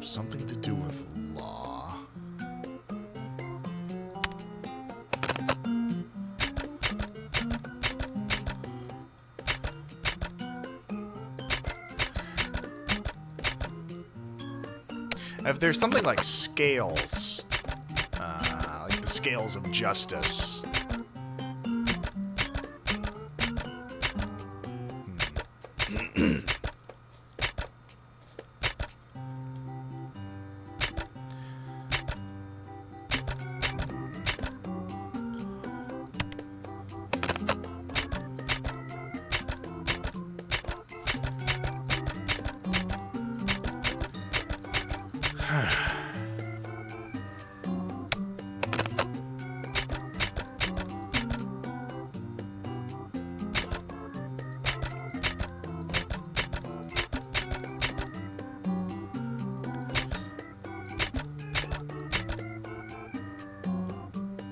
Something to do with law. If there's something like scales, like the scales of justice.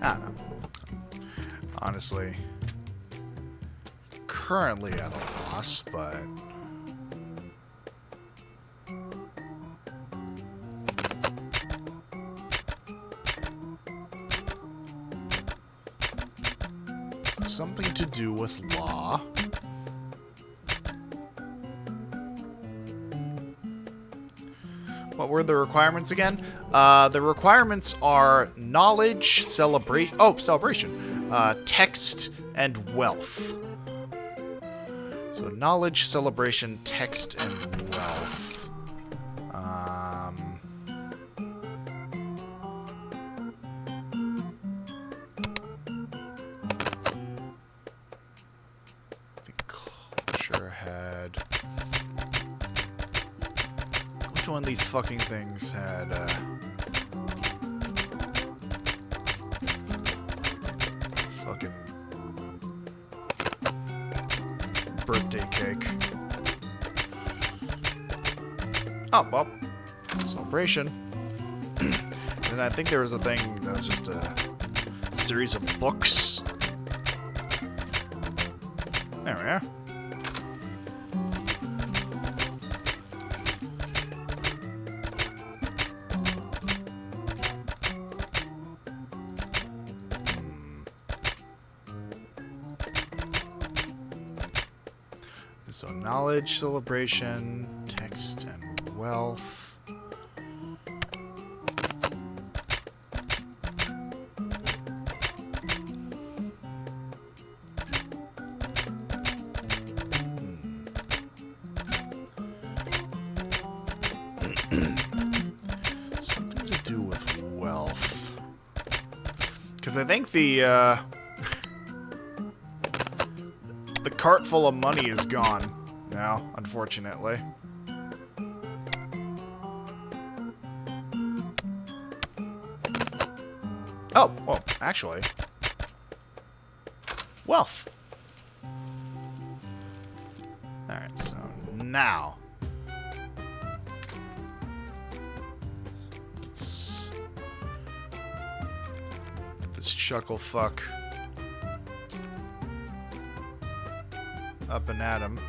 I don't know. Honestly, currently at a loss, but something to do with law. What were the requirements again? The requirements are knowledge, celebration, text, and wealth. So knowledge, celebration, text, and wealth. The culture had... Which one of these fucking things had, fucking birthday cake? Oh, well, celebration. And I think there was a thing that was just a series of books. There we are. So knowledge, celebration, text, and wealth. Because I think the cart full of money is gone now, unfortunately. Oh, well, actually. Wealth. Alright, so now. Let's get this chuckle fuck up and at him.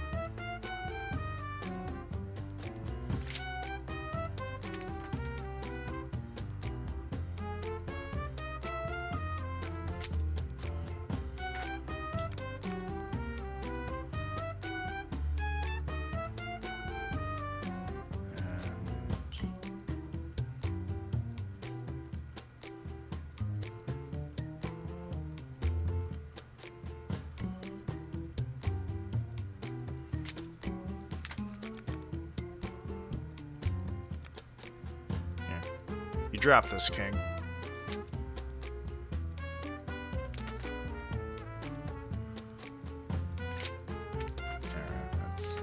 You drop this, king. Alright, that's...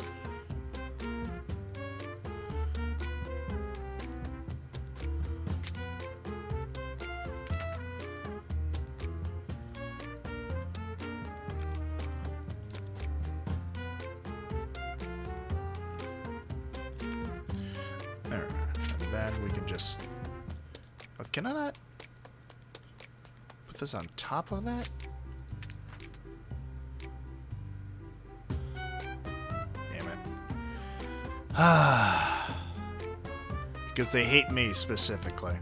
Alright, and then we can just... Oh, can I not put this on top of that? Damn it. Because they hate me specifically.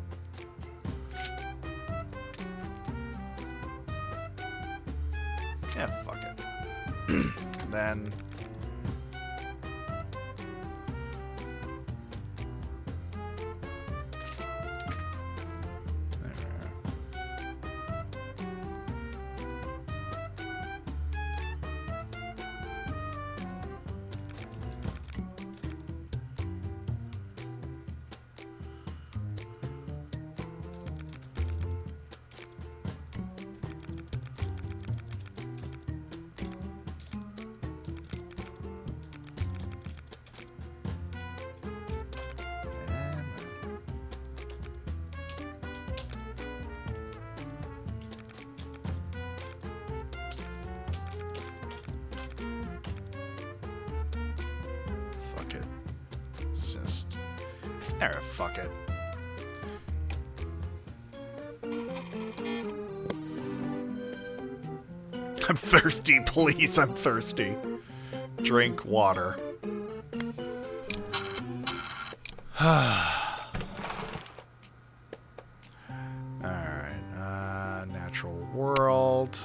Yeah, fuck it. Then... It's just... fuck it. I'm thirsty, please, I'm thirsty. Drink water. Alright, natural world.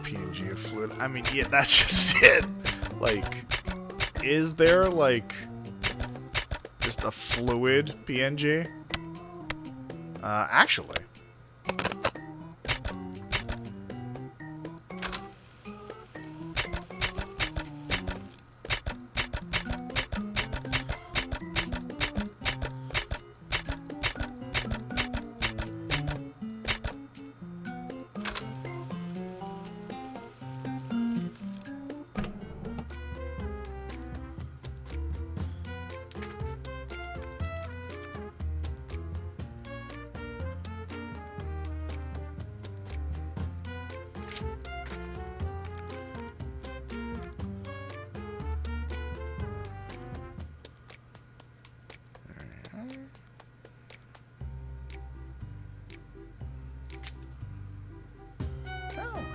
PNG of fluid. I mean, yeah, that's just it. Like, is there, like, just a fluid PNG? Actually.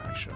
Actually.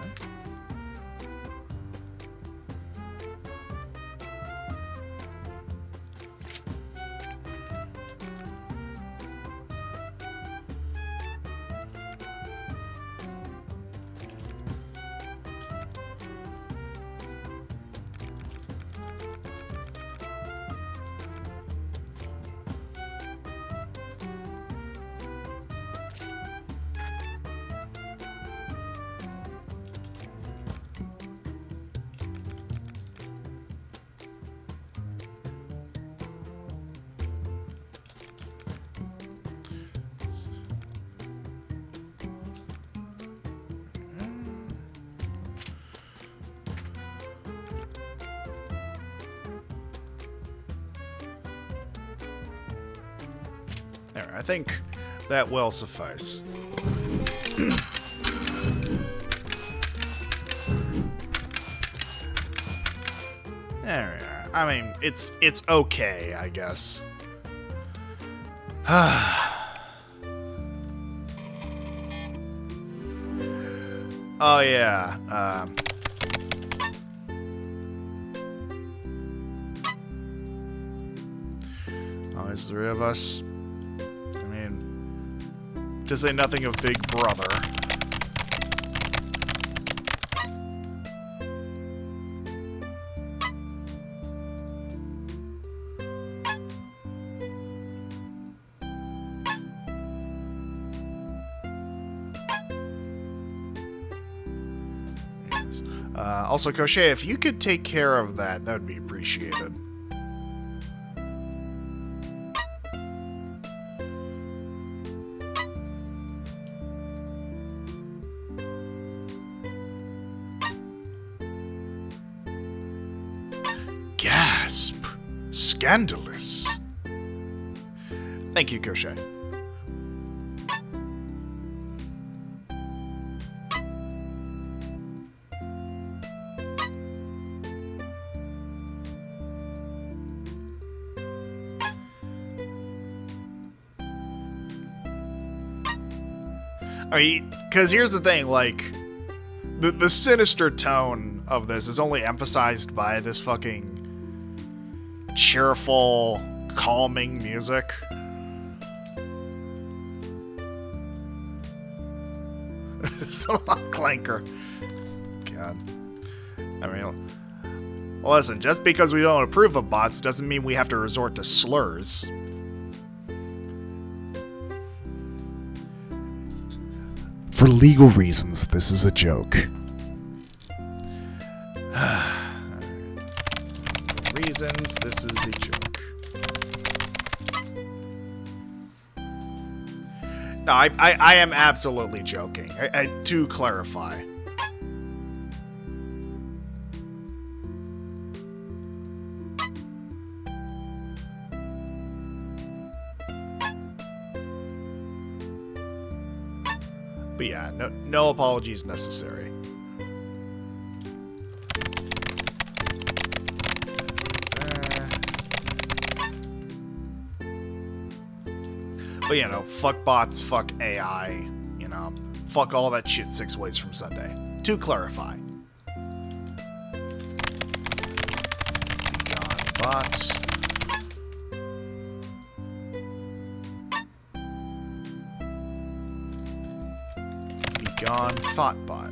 There, I think that will suffice. There we are. I mean, it's okay, I guess. Oh yeah. Oh, there's 3 of us. I mean, to say nothing of Big Brother. Also, Crochet, if you could take care of that, that would be appreciated. Gasp! Scandalous! Thank you, Crochet. I mean, because here's the thing, like, the sinister tone of this is only emphasized by this fucking cheerful, calming music. It's a lot clanker. God. I mean, listen, just because we don't approve of bots doesn't mean we have to resort to slurs. For legal reasons, this is a joke. Reasons, this is a joke. No, I am absolutely joking. To clarify. But yeah, no apologies necessary. But you know, fuck bots, fuck AI, you know, fuck all that shit 6 ways from Sunday. To clarify. Be gone, bots. Gone Thoughtbot.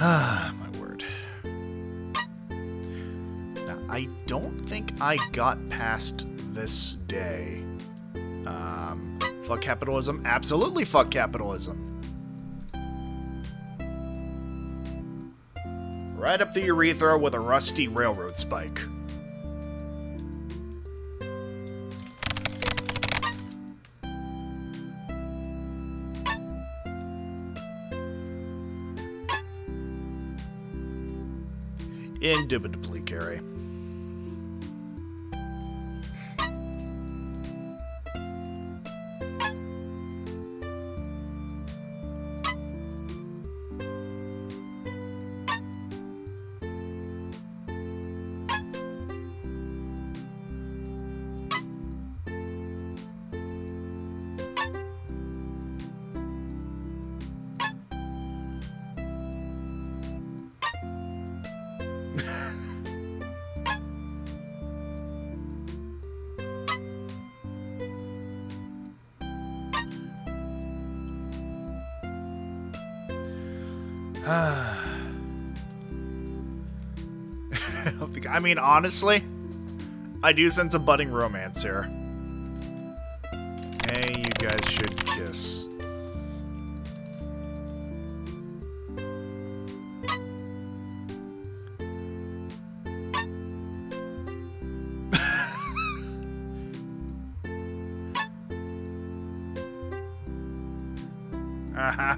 Ah, my word. Now, I don't think I got past this day. Fuck capitalism? Absolutely fuck capitalism. Right up the urethra with a rusty railroad spike. Indubitably, Carrie. I mean, honestly, I do sense a budding romance here. Hey, you guys should kiss. Haha.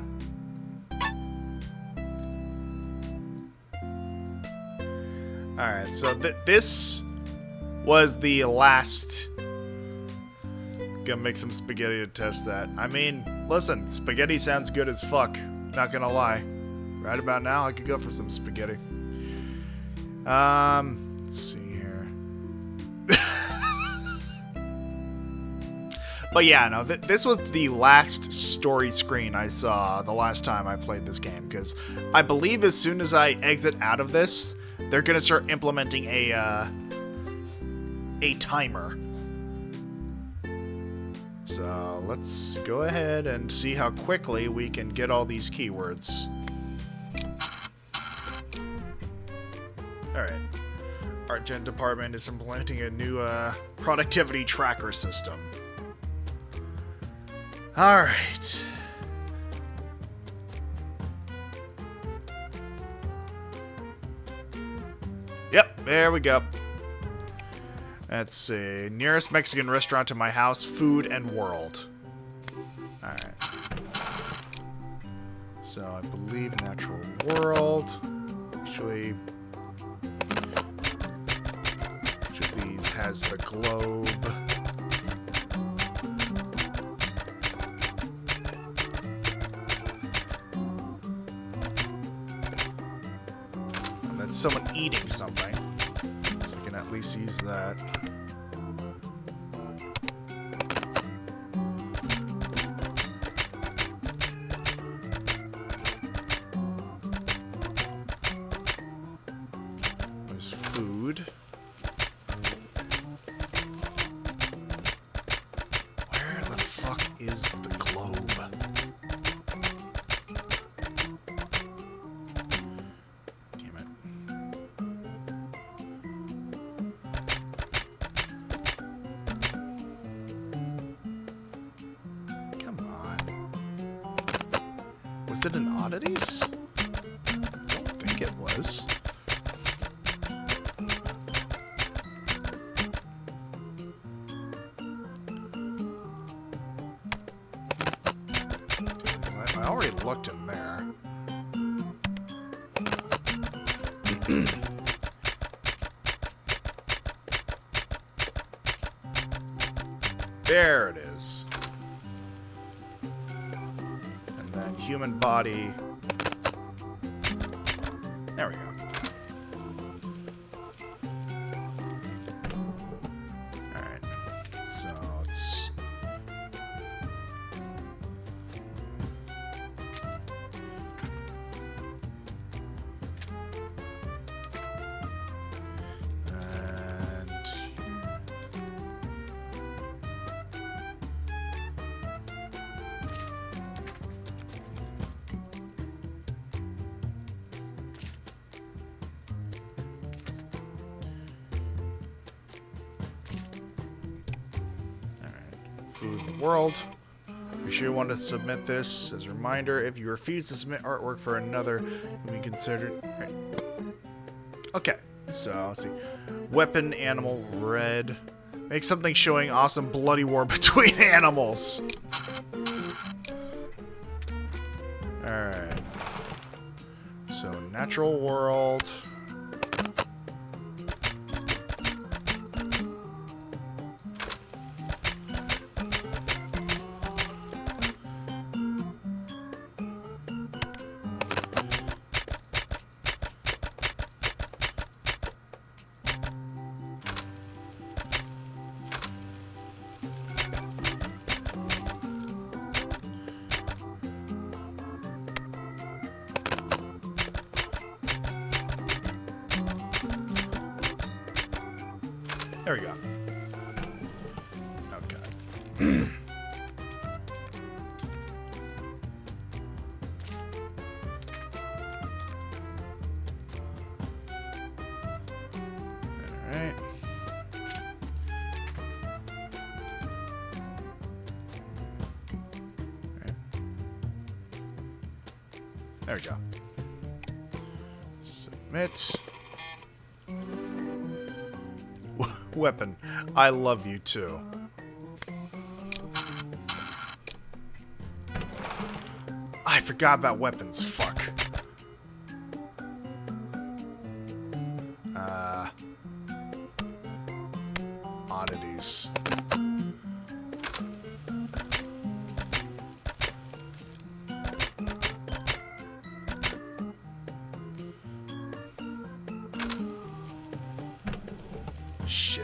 Alright, so this was the last... Gonna make some spaghetti to test that. I mean, listen, spaghetti sounds good as fuck. Not gonna lie. Right about now, I could go for some spaghetti. Let's see here. But yeah, no, this was the last story screen I saw the last time I played this game, because I believe as soon as I exit out of this, they're gonna start implementing a timer. So let's go ahead and see how quickly we can get all these keywords. Alright. Art Gen Department is implementing a new productivity tracker system. Alright. Yep, there we go. Let's see. Nearest Mexican restaurant to my house, food and world. Alright. So I believe natural world. Actually, each of these has the globe. And that's someone eating something. So I can at least use that. There's food. Where the fuck is the globe? Damn it. Come on. Was it an oddities? I don't think it was. I already looked in there. There it is. And then human body. There we go. Alright. So it's... Food in the world. Be sure you want to submit this. As a reminder, if you refuse to submit artwork for another, you'll be considered... Right. Okay, so let's see. Weapon, animal, red. Make something showing awesome bloody war between animals. Alright. So, natural world... There we go. Okay. Alright. There we go. Submit. Weapon. I love you too. forgot about weapons. Fuck. Oddities. Shit.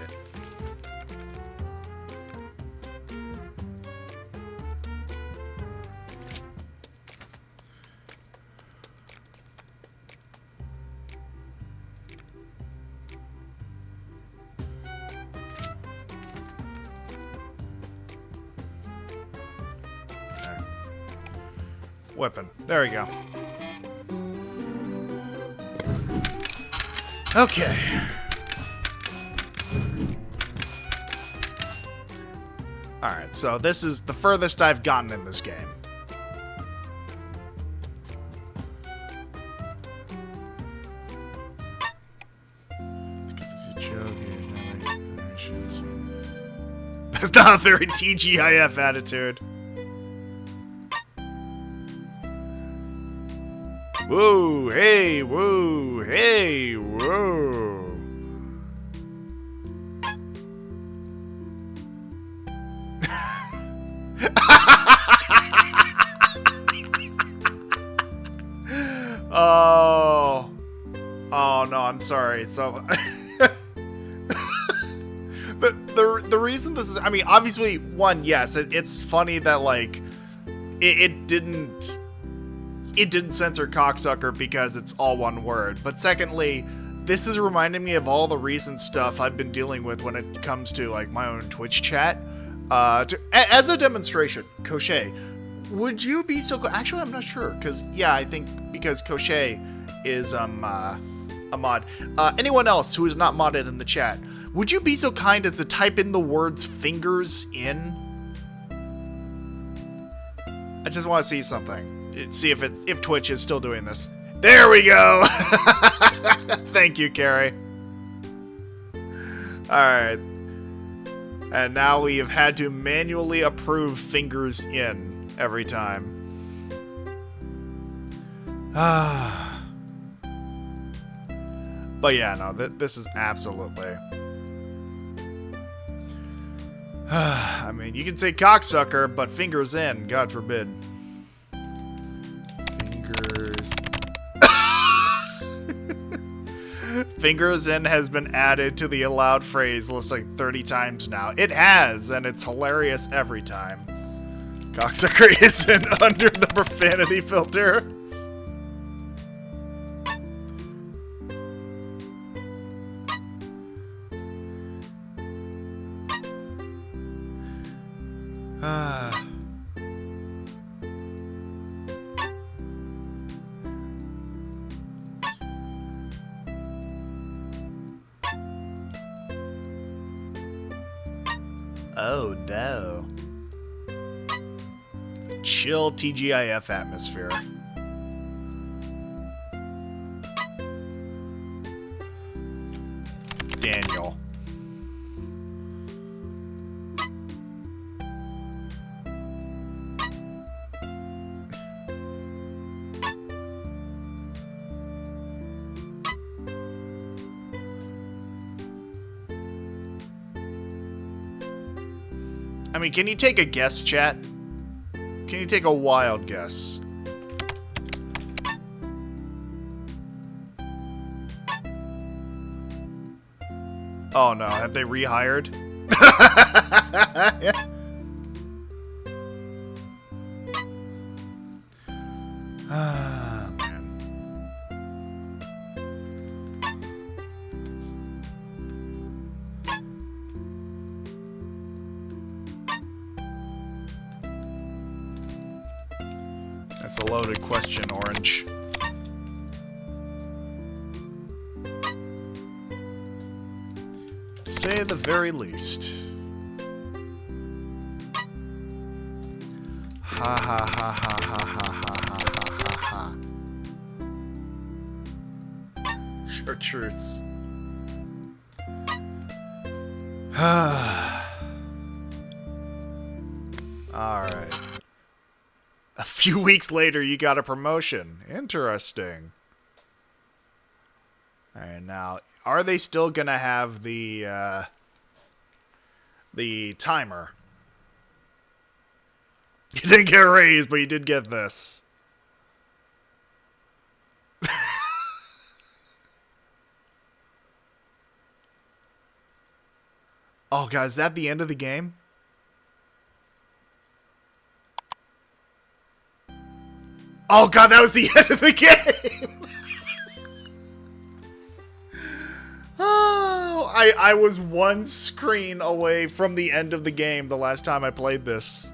Weapon. There we go. Okay. Alright, so this is the furthest I've gotten in this game. That's not a very TGIF attitude. Whoa, hey, whoa, hey, whoa. Oh. Oh, no, I'm sorry. So... But the reason this is... I mean, obviously, one, yes, it's funny that, like, it didn't censor cocksucker because it's all one word. But secondly, this is reminding me of all the recent stuff I've been dealing with when it comes to, like, my own Twitch chat. As a demonstration, Cochet, would you be so... Actually, I'm not sure, because, yeah, I think because Cochet is, a mod. Anyone else who is not modded in the chat, would you be so kind as to type in the words fingers in? I just want to see something. See if Twitch is still doing this. There we go! Thank you, Carrie. Alright. And now we have had to manually approve fingers in every time. But yeah, no, this is absolutely... I mean, you can say cocksucker, but fingers in, God forbid. Fingers... Fingers in has been added to the allowed phrase list like 30 times now. It has, and it's hilarious every time. Cocksucker isn't under the profanity filter. Oh no. Chill TGIF atmosphere. Daniel. I mean, can you take a guess, chat? Can you take a wild guess? Oh no, have they rehired? Yeah. Ah, man. That's a loaded question, Orange. To say the very least. Ha ha ha ha ha ha ha ha ha ha. Chartreuse. Alright. few weeks later, you got a promotion. Interesting. Alright, now, are they still gonna have the timer? You didn't get a raise, but you did get this. Oh, God, is that the end of the game? Oh, God, that was the end of the game! Oh, I was one screen away from the end of the game the last time I played this.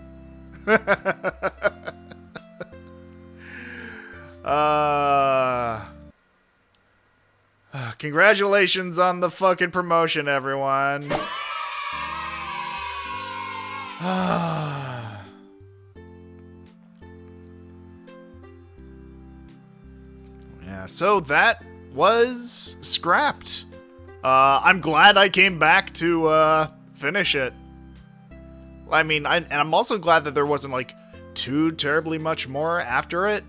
Congratulations on the fucking promotion, everyone. Yeah, so that was scrapped. I'm glad I came back to finish it. I mean, and I'm also glad that there wasn't like too terribly much more after it.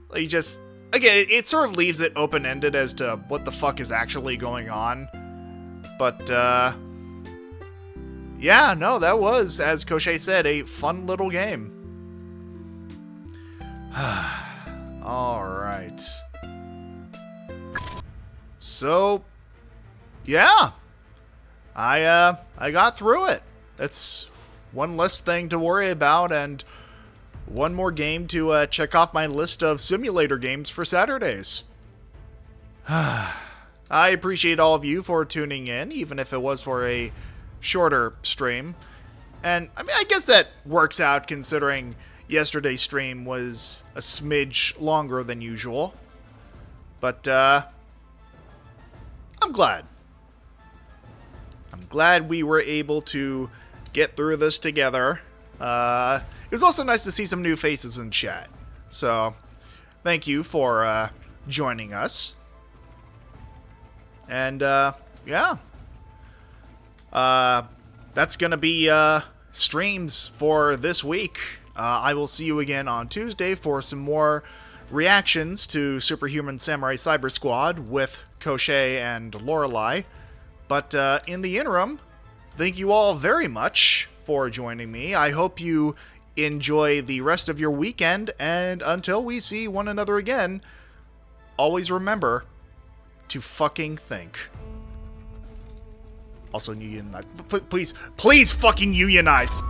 Like, just again, it sort of leaves it open-ended as to what the fuck is actually going on. But yeah, no, that was, as Koshe said, a fun little game. Alright. So, yeah. I got through it. That's one less thing to worry about, and one more game to check off my list of simulator games for Saturdays. I appreciate all of you for tuning in, even if it was for a shorter stream. And, I mean, I guess that works out considering yesterday's stream was a smidge longer than usual. But, I'm glad. I'm glad we were able to get through this together. It was also nice to see some new faces in chat. So, thank you for joining us. And, yeah. That's gonna be streams for this week. I will see you again on Tuesday for some more reactions to Superhuman Samurai Cyber Squad with Koshe and Lorelei. But in the interim, thank you all very much for joining me. I hope you enjoy the rest of your weekend, and until we see one another again, always remember to fucking think. Also, unionize. Please fucking unionize!